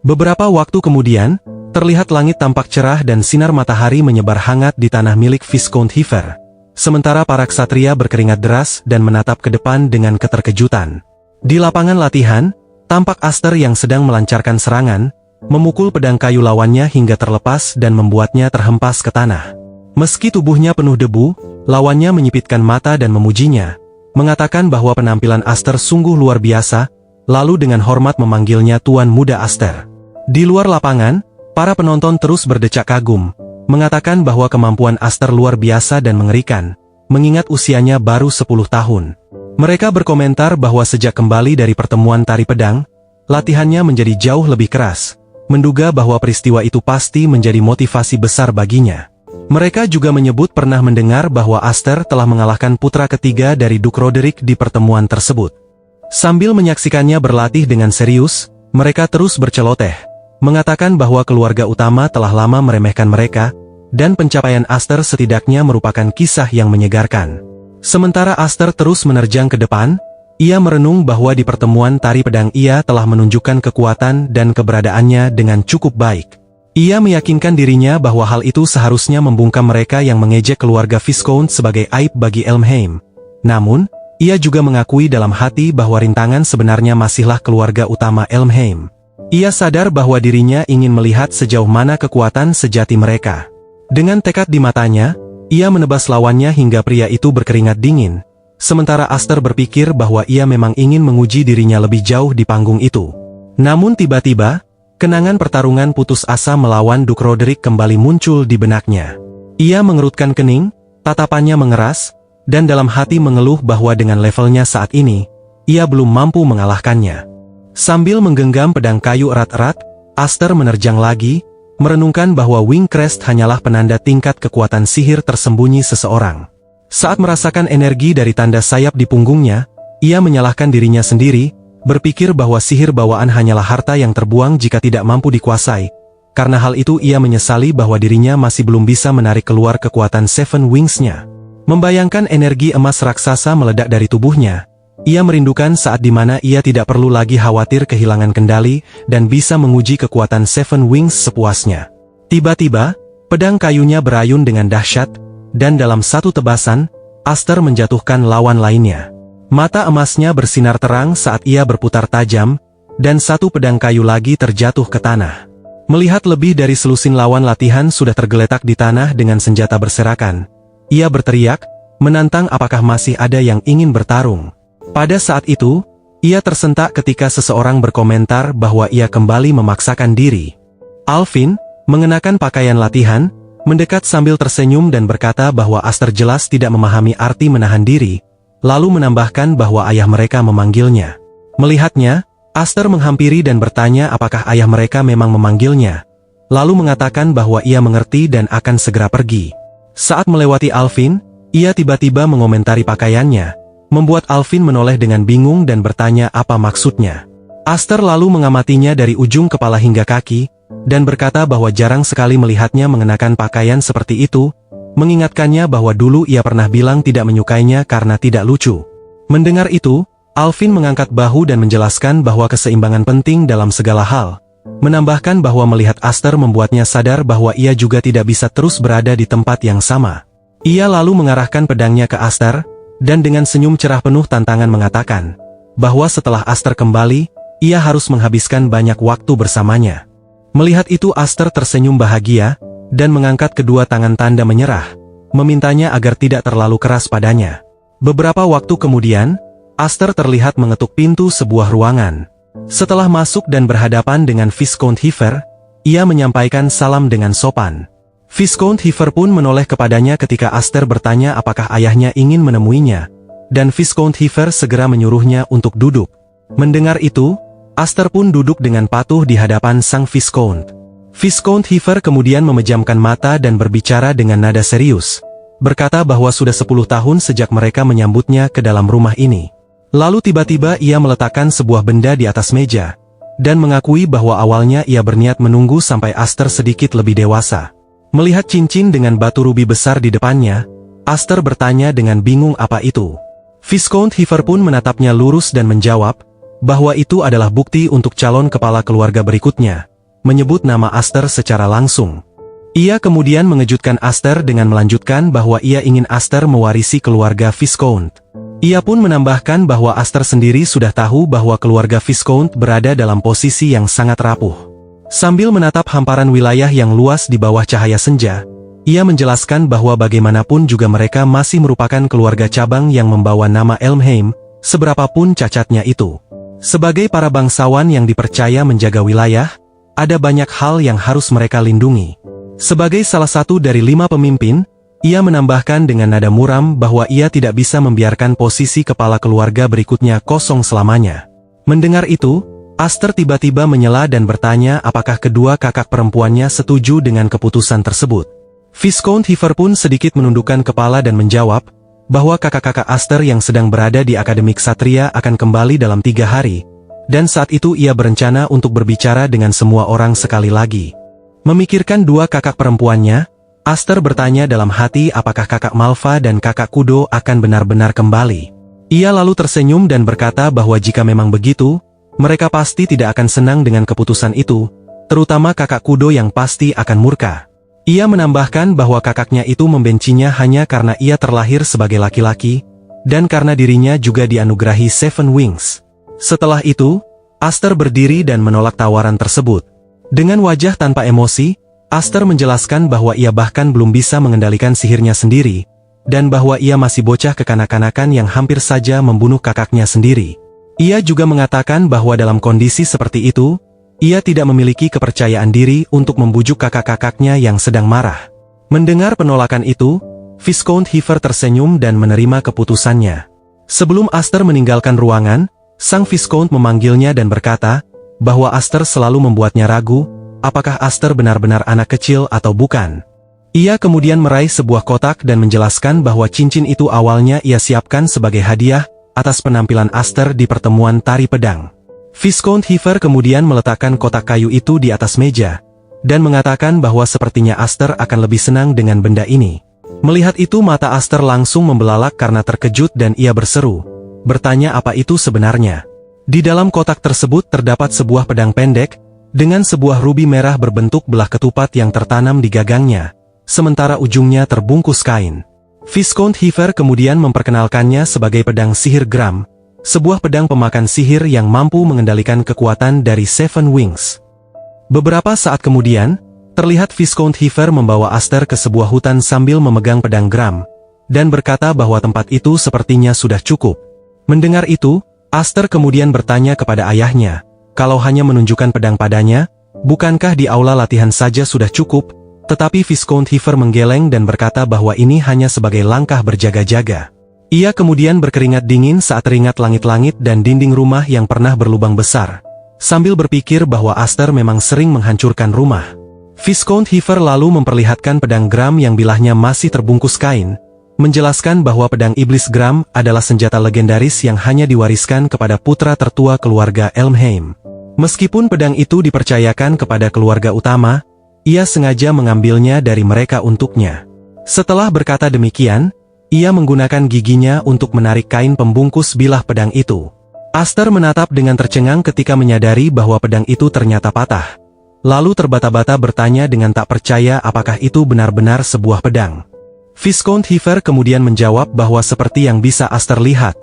Beberapa waktu kemudian, terlihat langit tampak cerah dan sinar matahari menyebar hangat di tanah milik Viscount Heifer. Sementara para ksatria berkeringat deras dan menatap ke depan dengan keterkejutan. Di lapangan latihan, tampak Aster yang sedang melancarkan serangan, memukul pedang kayu lawannya hingga terlepas dan membuatnya terhempas ke tanah. Meski tubuhnya penuh debu, lawannya menyipitkan mata dan memujinya, mengatakan bahwa penampilan Aster sungguh luar biasa, lalu dengan hormat memanggilnya Tuan Muda Aster. Di luar lapangan, para penonton terus berdecak kagum, mengatakan bahwa kemampuan Aster luar biasa dan mengerikan, mengingat usianya baru 10 tahun. Mereka berkomentar bahwa sejak kembali dari pertemuan tari pedang, latihannya menjadi jauh lebih keras, menduga bahwa peristiwa itu pasti menjadi motivasi besar baginya. Mereka juga menyebut pernah mendengar bahwa Aster telah mengalahkan putra ketiga dari Duke Roderick di pertemuan tersebut. Sambil menyaksikannya berlatih dengan serius, mereka terus berceloteh, mengatakan bahwa keluarga utama telah lama meremehkan mereka, dan pencapaian Aster setidaknya merupakan kisah yang menyegarkan. Sementara Aster terus menerjang ke depan, ia merenung bahwa di pertemuan tari pedang ia telah menunjukkan kekuatan dan keberadaannya dengan cukup baik. Ia meyakinkan dirinya bahwa hal itu seharusnya membungkam mereka yang mengejek keluarga Viscount sebagai aib bagi Elmheim. Namun, ia juga mengakui dalam hati bahwa rintangan sebenarnya masihlah keluarga utama Elmheim. Ia sadar bahwa dirinya ingin melihat sejauh mana kekuatan sejati mereka. Dengan tekad di matanya, ia menebas lawannya hingga pria itu berkeringat dingin. Sementara Aster berpikir bahwa ia memang ingin menguji dirinya lebih jauh di panggung itu. Namun tiba-tiba, kenangan pertarungan putus asa melawan Duke Roderick kembali muncul di benaknya. Ia mengerutkan kening, tatapannya mengeras, dan dalam hati mengeluh bahwa dengan levelnya saat ini, ia belum mampu mengalahkannya. Sambil menggenggam pedang kayu erat-erat, Aster menerjang lagi, merenungkan bahwa Wing Crest hanyalah penanda tingkat kekuatan sihir tersembunyi seseorang. Saat merasakan energi dari tanda sayap di punggungnya, ia menyalahkan dirinya sendiri, berpikir bahwa sihir bawaan hanyalah harta yang terbuang jika tidak mampu dikuasai. Karena hal itu ia menyesali bahwa dirinya masih belum bisa menarik keluar kekuatan Seven Wings-nya. Membayangkan energi emas raksasa meledak dari tubuhnya, ia merindukan saat di mana ia tidak perlu lagi khawatir kehilangan kendali dan bisa menguji kekuatan Seven Wings sepuasnya. Tiba-tiba, pedang kayunya berayun dengan dahsyat, dan dalam satu tebasan, Aster menjatuhkan lawan lainnya. Mata emasnya bersinar terang saat ia berputar tajam, dan satu pedang kayu lagi terjatuh ke tanah. Melihat lebih dari selusin lawan latihan sudah tergeletak di tanah dengan senjata berserakan, ia berteriak, menantang apakah masih ada yang ingin bertarung. Pada saat itu, ia tersentak ketika seseorang berkomentar bahwa ia kembali memaksakan diri. Alvin, mengenakan pakaian latihan, mendekat sambil tersenyum dan berkata bahwa Aster jelas tidak memahami arti menahan diri, lalu menambahkan bahwa ayah mereka memanggilnya. Melihatnya, Aster menghampiri dan bertanya apakah ayah mereka memang memanggilnya, lalu mengatakan bahwa ia mengerti dan akan segera pergi. Saat melewati Alvin, ia tiba-tiba mengomentari pakaiannya, membuat Alvin menoleh dengan bingung dan bertanya apa maksudnya. Aster lalu mengamatinya dari ujung kepala hingga kaki, dan berkata bahwa jarang sekali melihatnya mengenakan pakaian seperti itu, mengingatkannya bahwa dulu ia pernah bilang tidak menyukainya karena tidak lucu. Mendengar itu, Alvin mengangkat bahu dan menjelaskan bahwa keseimbangan penting dalam segala hal, menambahkan bahwa melihat Aster membuatnya sadar bahwa ia juga tidak bisa terus berada di tempat yang sama. Ia lalu mengarahkan pedangnya ke Aster, dan dengan senyum cerah penuh tantangan mengatakan, bahwa setelah Aster kembali, ia harus menghabiskan banyak waktu bersamanya. Melihat itu Aster tersenyum bahagia, dan mengangkat kedua tangan tanda menyerah, memintanya agar tidak terlalu keras padanya. Beberapa waktu kemudian, Aster terlihat mengetuk pintu sebuah ruangan. Setelah masuk dan berhadapan dengan Viscount Heifer, ia menyampaikan salam dengan sopan. Viscount Heifer pun menoleh kepadanya ketika Aster bertanya apakah ayahnya ingin menemuinya, dan Viscount Heifer segera menyuruhnya untuk duduk. Mendengar itu, Aster pun duduk dengan patuh di hadapan sang Viscount. Viscount Heifer kemudian memejamkan mata dan berbicara dengan nada serius, berkata bahwa sudah 10 tahun sejak mereka menyambutnya ke dalam rumah ini. Lalu tiba-tiba ia meletakkan sebuah benda di atas meja, dan mengakui bahwa awalnya ia berniat menunggu sampai Aster sedikit lebih dewasa. Melihat cincin dengan batu rubi besar di depannya, Aster bertanya dengan bingung apa itu. Viscount Heifer pun menatapnya lurus dan menjawab, bahwa itu adalah bukti untuk calon kepala keluarga berikutnya, menyebut nama Aster secara langsung. Ia kemudian mengejutkan Aster dengan melanjutkan bahwa ia ingin Aster mewarisi keluarga Viscount. Ia pun menambahkan bahwa Aster sendiri sudah tahu bahwa keluarga Viscount berada dalam posisi yang sangat rapuh. Sambil menatap hamparan wilayah yang luas di bawah cahaya senja, ia menjelaskan bahwa bagaimanapun juga mereka masih merupakan keluarga cabang yang membawa nama Elmheim, seberapapun cacatnya itu. Sebagai para bangsawan yang dipercaya menjaga wilayah, ada banyak hal yang harus mereka lindungi. Sebagai salah satu dari 5 pemimpin, ia menambahkan dengan nada muram bahwa ia tidak bisa membiarkan posisi kepala keluarga berikutnya kosong selamanya. Mendengar itu, Aster tiba-tiba menyela dan bertanya apakah kedua kakak perempuannya setuju dengan keputusan tersebut. Viscount Heifer pun sedikit menundukkan kepala dan menjawab, bahwa kakak-kakak Aster yang sedang berada di Akademi Ksatria akan kembali dalam 3 hari, dan saat itu ia berencana untuk berbicara dengan semua orang sekali lagi. Memikirkan 2 kakak perempuannya, Aster bertanya dalam hati apakah kakak Malva dan kakak Kudo akan benar-benar kembali. Ia lalu tersenyum dan berkata bahwa jika memang begitu, mereka pasti tidak akan senang dengan keputusan itu, terutama kakak Kudo yang pasti akan murka. Ia menambahkan bahwa kakaknya itu membencinya hanya karena ia terlahir sebagai laki-laki, dan karena dirinya juga dianugerahi Seven Wings. Setelah itu, Aster berdiri dan menolak tawaran tersebut. Dengan wajah tanpa emosi, Aster menjelaskan bahwa ia bahkan belum bisa mengendalikan sihirnya sendiri, dan bahwa ia masih bocah kekanak-kanakan yang hampir saja membunuh kakaknya sendiri. Ia juga mengatakan bahwa dalam kondisi seperti itu, ia tidak memiliki kepercayaan diri untuk membujuk kakak-kakaknya yang sedang marah. Mendengar penolakan itu, Viscount Heifer tersenyum dan menerima keputusannya. Sebelum Aster meninggalkan ruangan, sang Viscount memanggilnya dan berkata, bahwa Aster selalu membuatnya ragu, apakah Aster benar-benar anak kecil atau bukan. Ia kemudian meraih sebuah kotak dan menjelaskan bahwa cincin itu awalnya ia siapkan sebagai hadiah atas penampilan Aster di pertemuan tari pedang. Viscount Heifer kemudian meletakkan kotak kayu itu di atas meja, dan mengatakan bahwa sepertinya Aster akan lebih senang dengan benda ini. Melihat itu mata Aster langsung membelalak karena terkejut dan ia berseru, bertanya apa itu sebenarnya. Di dalam kotak tersebut terdapat sebuah pedang pendek, dengan sebuah rubi merah berbentuk belah ketupat yang tertanam di gagangnya, sementara ujungnya terbungkus kain. Viscount Heifer kemudian memperkenalkannya sebagai pedang sihir Gram, sebuah pedang pemakan sihir yang mampu mengendalikan kekuatan dari Seven Wings. Beberapa saat kemudian, terlihat Viscount Heifer membawa Aster ke sebuah hutan sambil memegang pedang Gram, dan berkata bahwa tempat itu sepertinya sudah cukup. Mendengar itu, Aster kemudian bertanya kepada ayahnya, kalau hanya menunjukkan pedang padanya, bukankah di aula latihan saja sudah cukup? Tetapi Viscount Heifer menggeleng dan berkata bahwa ini hanya sebagai langkah berjaga-jaga. Ia kemudian berkeringat dingin saat teringat langit-langit dan dinding rumah yang pernah berlubang besar, sambil berpikir bahwa Aster memang sering menghancurkan rumah. Viscount Heifer lalu memperlihatkan pedang Gram yang bilahnya masih terbungkus kain, menjelaskan bahwa pedang iblis Gram adalah senjata legendaris yang hanya diwariskan kepada putra tertua keluarga Elmheim. Meskipun pedang itu dipercayakan kepada keluarga utama, ia sengaja mengambilnya dari mereka untuknya. Setelah berkata demikian, ia menggunakan giginya untuk menarik kain pembungkus bilah pedang itu. Aster menatap dengan tercengang ketika menyadari bahwa pedang itu ternyata patah. Lalu terbata-bata bertanya dengan tak percaya apakah itu benar-benar sebuah pedang. Viscount Heifer kemudian menjawab bahwa seperti yang bisa Aster lihat,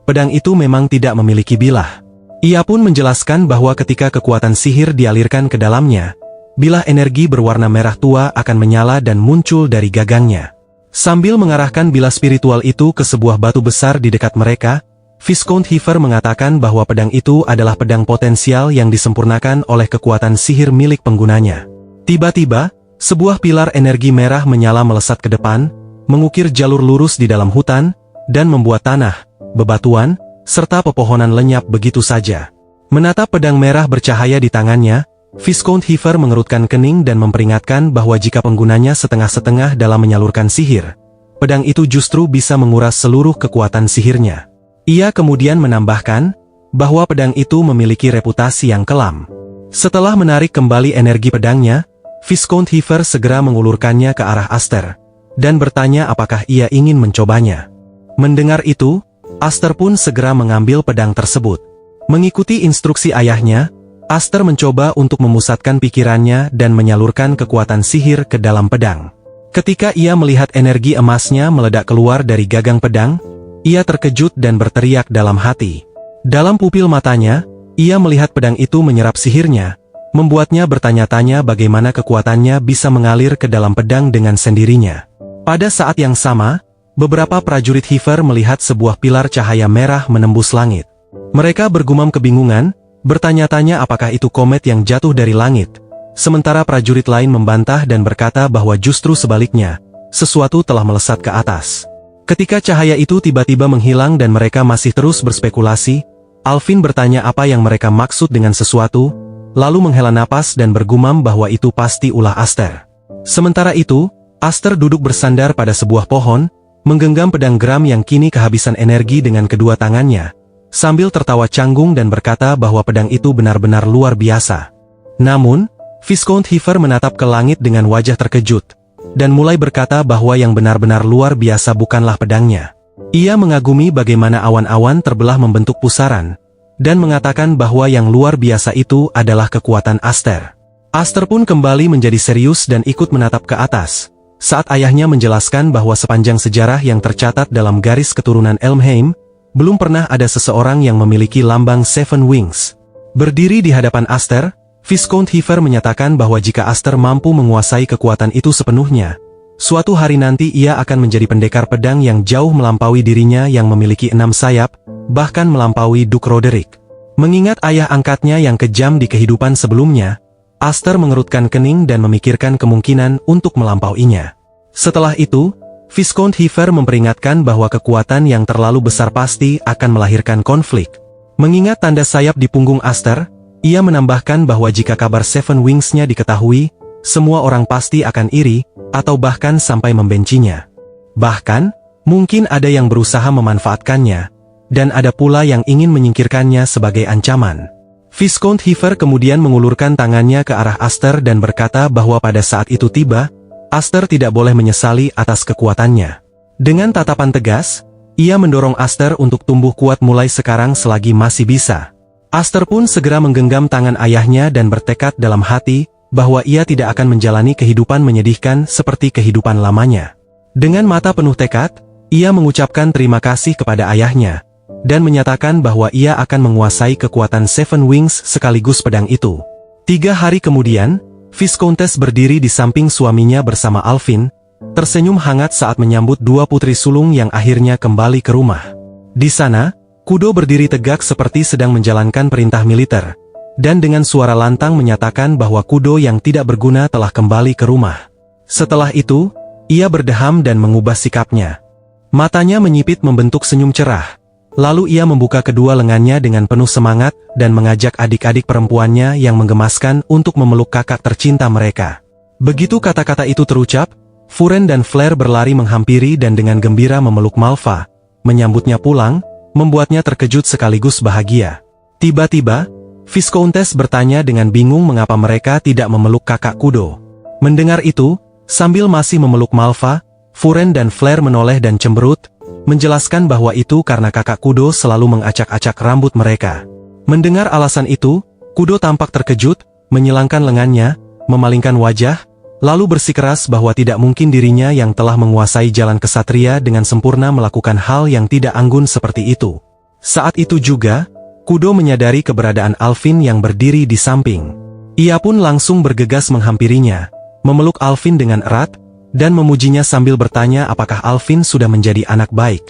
pedang itu memang tidak memiliki bilah. Ia pun menjelaskan bahwa ketika kekuatan sihir dialirkan ke dalamnya, bilah energi berwarna merah tua akan menyala dan muncul dari gagangnya. Sambil mengarahkan bilah spiritual itu ke sebuah batu besar di dekat mereka, Viscount Heifer mengatakan bahwa pedang itu adalah pedang potensial yang disempurnakan oleh kekuatan sihir milik penggunanya. Tiba-tiba, sebuah pilar energi merah menyala melesat ke depan, mengukir jalur lurus di dalam hutan, dan membuat tanah, bebatuan, serta pepohonan lenyap begitu saja. Menatap pedang merah bercahaya di tangannya, Viscount Heifer mengerutkan kening dan memperingatkan bahwa jika penggunanya setengah-setengah dalam menyalurkan sihir, pedang itu justru bisa menguras seluruh kekuatan sihirnya. Ia kemudian menambahkan bahwa pedang itu memiliki reputasi yang kelam. Setelah menarik kembali energi pedangnya, Viscount Heifer segera mengulurkannya ke arah Aster, dan bertanya apakah ia ingin mencobanya. Mendengar itu, Aster pun segera mengambil pedang tersebut. Mengikuti instruksi ayahnya, Aster mencoba untuk memusatkan pikirannya dan menyalurkan kekuatan sihir ke dalam pedang. Ketika ia melihat energi emasnya meledak keluar dari gagang pedang, ia terkejut dan berteriak dalam hati. Dalam pupil matanya, ia melihat pedang itu menyerap sihirnya, membuatnya bertanya-tanya bagaimana kekuatannya bisa mengalir ke dalam pedang dengan sendirinya. Pada saat yang sama, beberapa prajurit Heifer melihat sebuah pilar cahaya merah menembus langit. Mereka bergumam kebingungan, bertanya-tanya apakah itu komet yang jatuh dari langit, sementara prajurit lain membantah dan berkata bahwa justru sebaliknya, sesuatu telah melesat ke atas. Ketika cahaya itu tiba-tiba menghilang dan mereka masih terus berspekulasi, Alvin bertanya apa yang mereka maksud dengan sesuatu, lalu menghela napas dan bergumam bahwa itu pasti ulah Aster. Sementara itu, Aster duduk bersandar pada sebuah pohon, menggenggam pedang Gram yang kini kehabisan energi dengan kedua tangannya, sambil tertawa canggung dan berkata bahwa pedang itu benar-benar luar biasa. Namun, Viscount Heifer menatap ke langit dengan wajah terkejut, dan mulai berkata bahwa yang benar-benar luar biasa bukanlah pedangnya. Ia mengagumi bagaimana awan-awan terbelah membentuk pusaran, dan mengatakan bahwa yang luar biasa itu adalah kekuatan Aster. Aster pun kembali menjadi serius dan ikut menatap ke atas, saat ayahnya menjelaskan bahwa sepanjang sejarah yang tercatat dalam garis keturunan Elmheim, belum pernah ada seseorang yang memiliki lambang Seven Wings. Berdiri di hadapan Aster, Viscount Heifer menyatakan bahwa jika Aster mampu menguasai kekuatan itu sepenuhnya, suatu hari nanti ia akan menjadi pendekar pedang yang jauh melampaui dirinya yang memiliki 6 sayap, bahkan melampaui Duke Roderick. Mengingat ayah angkatnya yang kejam di kehidupan sebelumnya, Aster mengerutkan kening dan memikirkan kemungkinan untuk melampauinya. Setelah itu, Viscount Heifer memperingatkan bahwa kekuatan yang terlalu besar pasti akan melahirkan konflik. Mengingat tanda sayap di punggung Aster, ia menambahkan bahwa jika kabar Seven Wings-nya diketahui, semua orang pasti akan iri, atau bahkan sampai membencinya. Bahkan, mungkin ada yang berusaha memanfaatkannya, dan ada pula yang ingin menyingkirkannya sebagai ancaman. Viscount Heifer kemudian mengulurkan tangannya ke arah Aster dan berkata bahwa pada saat itu tiba, Aster tidak boleh menyesali atas kekuatannya. Dengan tatapan tegas, ia mendorong Aster untuk tumbuh kuat mulai sekarang selagi masih bisa. Aster pun segera menggenggam tangan ayahnya dan bertekad dalam hati bahwa ia tidak akan menjalani kehidupan menyedihkan seperti kehidupan lamanya. Dengan mata penuh tekad, ia mengucapkan terima kasih kepada ayahnya, dan menyatakan bahwa ia akan menguasai kekuatan Seven Wings sekaligus pedang itu. 3 hari kemudian, Viscountess berdiri di samping suaminya bersama Alvin, tersenyum hangat saat menyambut 2 putri sulung yang akhirnya kembali ke rumah. Di sana, Kudo berdiri tegak seperti sedang menjalankan perintah militer, dan dengan suara lantang menyatakan bahwa Kudo yang tidak berguna telah kembali ke rumah. Setelah itu, ia berdeham dan mengubah sikapnya. Matanya menyipit membentuk senyum cerah. Lalu ia membuka kedua lengannya dengan penuh semangat dan mengajak adik-adik perempuannya yang menggemaskan untuk memeluk kakak tercinta mereka. Begitu kata-kata itu terucap, Furen dan Flare berlari menghampiri dan dengan gembira memeluk Malva, menyambutnya pulang, membuatnya terkejut sekaligus bahagia. Tiba-tiba, Viscountess bertanya dengan bingung mengapa mereka tidak memeluk kakak Kudo. Mendengar itu, sambil masih memeluk Malva, Furen dan Flare menoleh dan cemberut, menjelaskan bahwa itu karena kakak Kudo selalu mengacak-acak rambut mereka. Mendengar alasan itu, Kudo tampak terkejut, menyilangkan lengannya, memalingkan wajah, lalu bersikeras bahwa tidak mungkin dirinya yang telah menguasai jalan kesatria dengan sempurna melakukan hal yang tidak anggun seperti itu. Saat itu juga, Kudo menyadari keberadaan Alvin yang berdiri di samping. Ia pun langsung bergegas menghampirinya, memeluk Alvin dengan erat, dan memujinya sambil bertanya apakah Alvin sudah menjadi anak baik.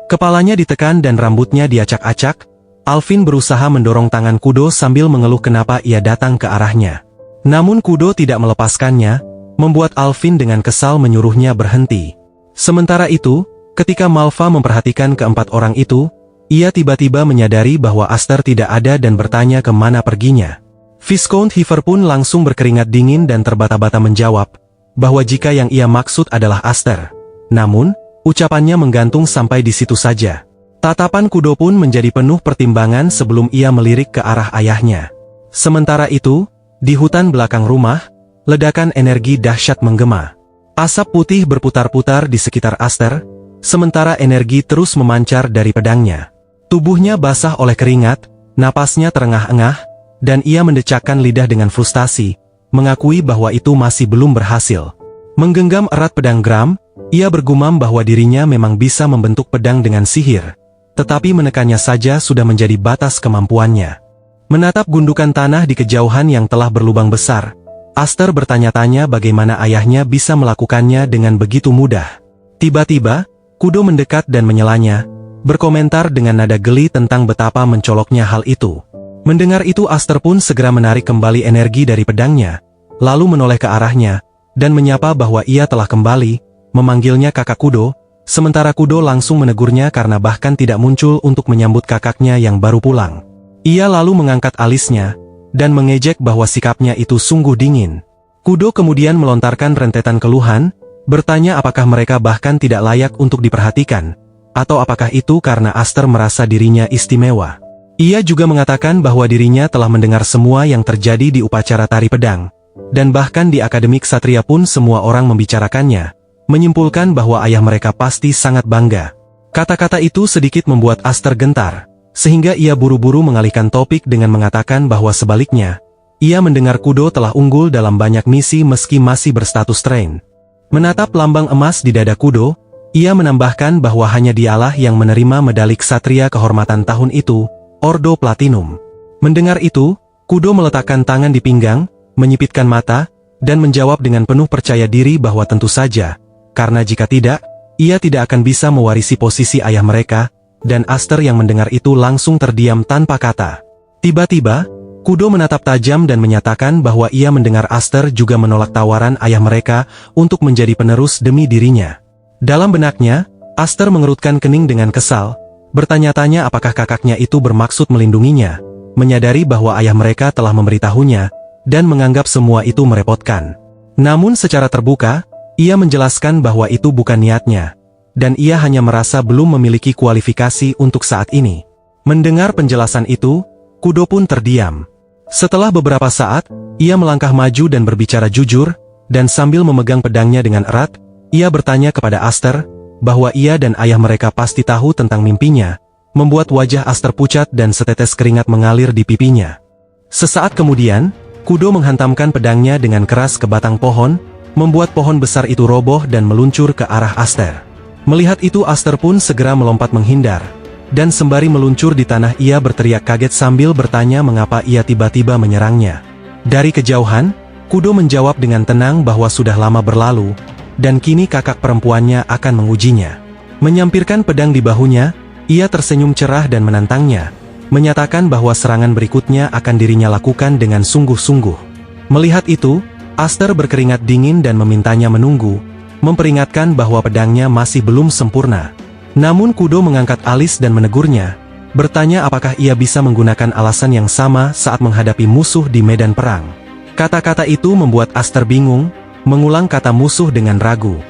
Kepalanya ditekan dan rambutnya diacak-acak, Alvin berusaha mendorong tangan Kudo sambil mengeluh kenapa ia datang ke arahnya. Namun Kudo tidak melepaskannya, membuat Alvin dengan kesal menyuruhnya berhenti. Sementara itu, ketika Malva memperhatikan keempat orang itu, ia tiba-tiba menyadari bahwa Aster tidak ada dan bertanya ke mana perginya. Viscount Heifer pun langsung berkeringat dingin dan terbata-bata menjawab, bahwa jika yang ia maksud adalah Aster. Namun, ucapannya menggantung sampai di situ saja. Tatapan Kudo pun menjadi penuh pertimbangan sebelum ia melirik ke arah ayahnya. Sementara itu, di hutan belakang rumah, ledakan energi dahsyat menggema. Asap putih berputar-putar di sekitar Aster, sementara energi terus memancar dari pedangnya. Tubuhnya basah oleh keringat, napasnya terengah-engah, dan ia mendecakkan lidah dengan frustasi, mengakui bahwa itu masih belum berhasil. Menggenggam erat pedang Gram, ia bergumam bahwa dirinya memang bisa membentuk pedang dengan sihir, tetapi menekannya saja sudah menjadi batas kemampuannya. Menatap gundukan tanah di kejauhan yang telah berlubang besar, Aster bertanya-tanya bagaimana ayahnya bisa melakukannya dengan begitu mudah. Tiba-tiba, Kudo mendekat dan menyelanya, berkomentar dengan nada geli tentang betapa mencoloknya hal itu. Mendengar itu Aster pun segera menarik kembali energi dari pedangnya, lalu menoleh ke arahnya, dan menyapa bahwa ia telah kembali, memanggilnya kakak Kudo, sementara Kudo langsung menegurnya karena bahkan tidak muncul untuk menyambut kakaknya yang baru pulang. Ia lalu mengangkat alisnya, dan mengejek bahwa sikapnya itu sungguh dingin. Kudo kemudian melontarkan rentetan keluhan, bertanya apakah mereka bahkan tidak layak untuk diperhatikan, atau apakah itu karena Aster merasa dirinya istimewa. Ia juga mengatakan bahwa dirinya telah mendengar semua yang terjadi di upacara tari pedang, dan bahkan di Akademi Ksatria pun semua orang membicarakannya, menyimpulkan bahwa ayah mereka pasti sangat bangga. Kata-kata itu sedikit membuat Aster gentar, sehingga ia buru-buru mengalihkan topik dengan mengatakan bahwa sebaliknya, ia mendengar Kudo telah unggul dalam banyak misi meski masih berstatus train. Menatap lambang emas di dada Kudo, ia menambahkan bahwa hanya dialah yang menerima medali Ksatria kehormatan tahun itu, Ordo Platinum. Mendengar itu, Kudo meletakkan tangan di pinggang, menyipitkan mata, dan menjawab dengan penuh percaya diri bahwa tentu saja, karena jika tidak, ia tidak akan bisa mewarisi posisi ayah mereka, dan Aster yang mendengar itu langsung terdiam tanpa kata. Tiba-tiba, Kudo menatap tajam dan menyatakan bahwa ia mendengar Aster juga menolak tawaran ayah mereka untuk menjadi penerus demi dirinya. Dalam benaknya, Aster mengerutkan kening dengan kesal, bertanya-tanya apakah kakaknya itu bermaksud melindunginya, menyadari bahwa ayah mereka telah memberitahunya, dan menganggap semua itu merepotkan. Namun secara terbuka, ia menjelaskan bahwa itu bukan niatnya, dan ia hanya merasa belum memiliki kualifikasi untuk saat ini. Mendengar penjelasan itu, Kudo pun terdiam. Setelah beberapa saat, ia melangkah maju dan berbicara jujur, dan sambil memegang pedangnya dengan erat, ia bertanya kepada Aster, bahwa ia dan ayah mereka pasti tahu tentang mimpinya, membuat wajah Aster pucat dan setetes keringat mengalir di pipinya. Sesaat kemudian, Kudo menghantamkan pedangnya dengan keras ke batang pohon, membuat pohon besar itu roboh dan meluncur ke arah Aster. Melihat itu Aster pun segera melompat menghindar, dan sembari meluncur di tanah ia berteriak kaget sambil bertanya mengapa ia tiba-tiba menyerangnya. Dari kejauhan, Kudo menjawab dengan tenang bahwa sudah lama berlalu, dan kini kakak perempuannya akan mengujinya. Menyampirkan pedang di bahunya, ia tersenyum cerah dan menantangnya, menyatakan bahwa serangan berikutnya akan dirinya lakukan dengan sungguh-sungguh. Melihat itu, Aster berkeringat dingin dan memintanya menunggu, memperingatkan bahwa pedangnya masih belum sempurna. Namun Kudo mengangkat alis dan menegurnya, bertanya apakah ia bisa menggunakan alasan yang sama saat menghadapi musuh di medan perang. Kata-kata itu membuat Aster bingung, mengulang kata musuh dengan ragu.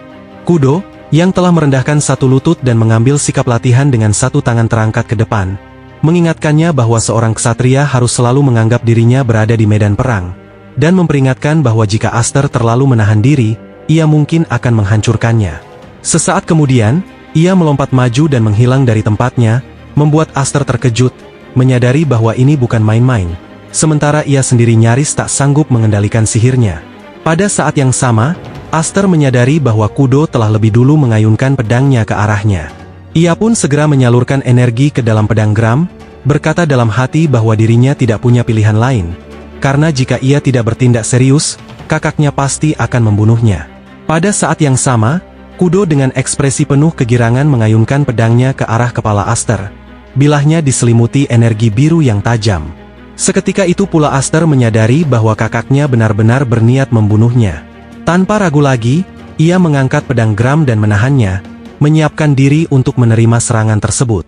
Kudo, yang telah merendahkan satu lutut dan mengambil sikap latihan dengan satu tangan terangkat ke depan, mengingatkannya bahwa seorang ksatria harus selalu menganggap dirinya berada di medan perang, dan memperingatkan bahwa jika Aster terlalu menahan diri, ia mungkin akan menghancurkannya. Sesaat kemudian, ia melompat maju dan menghilang dari tempatnya, membuat Aster terkejut, menyadari bahwa ini bukan main-main, sementara ia sendiri nyaris tak sanggup mengendalikan sihirnya. Pada saat yang sama, Aster menyadari bahwa Kudo telah lebih dulu mengayunkan pedangnya ke arahnya. Ia pun segera menyalurkan energi ke dalam pedang Gram, berkata dalam hati bahwa dirinya tidak punya pilihan lain, karena jika ia tidak bertindak serius, kakaknya pasti akan membunuhnya. Pada saat yang sama, Kudo dengan ekspresi penuh kegirangan mengayunkan pedangnya ke arah kepala Aster. Bilahnya diselimuti energi biru yang tajam. Seketika itu pula Aster menyadari bahwa kakaknya benar-benar berniat membunuhnya. Tanpa ragu lagi, ia mengangkat pedang Gram dan menahannya, menyiapkan diri untuk menerima serangan tersebut.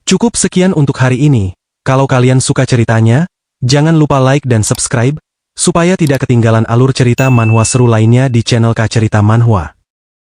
Cukup sekian untuk hari ini. Kalau kalian suka ceritanya, jangan lupa like dan subscribe, supaya tidak ketinggalan alur cerita manhwa seru lainnya di channel Kak Cerita Manhwa.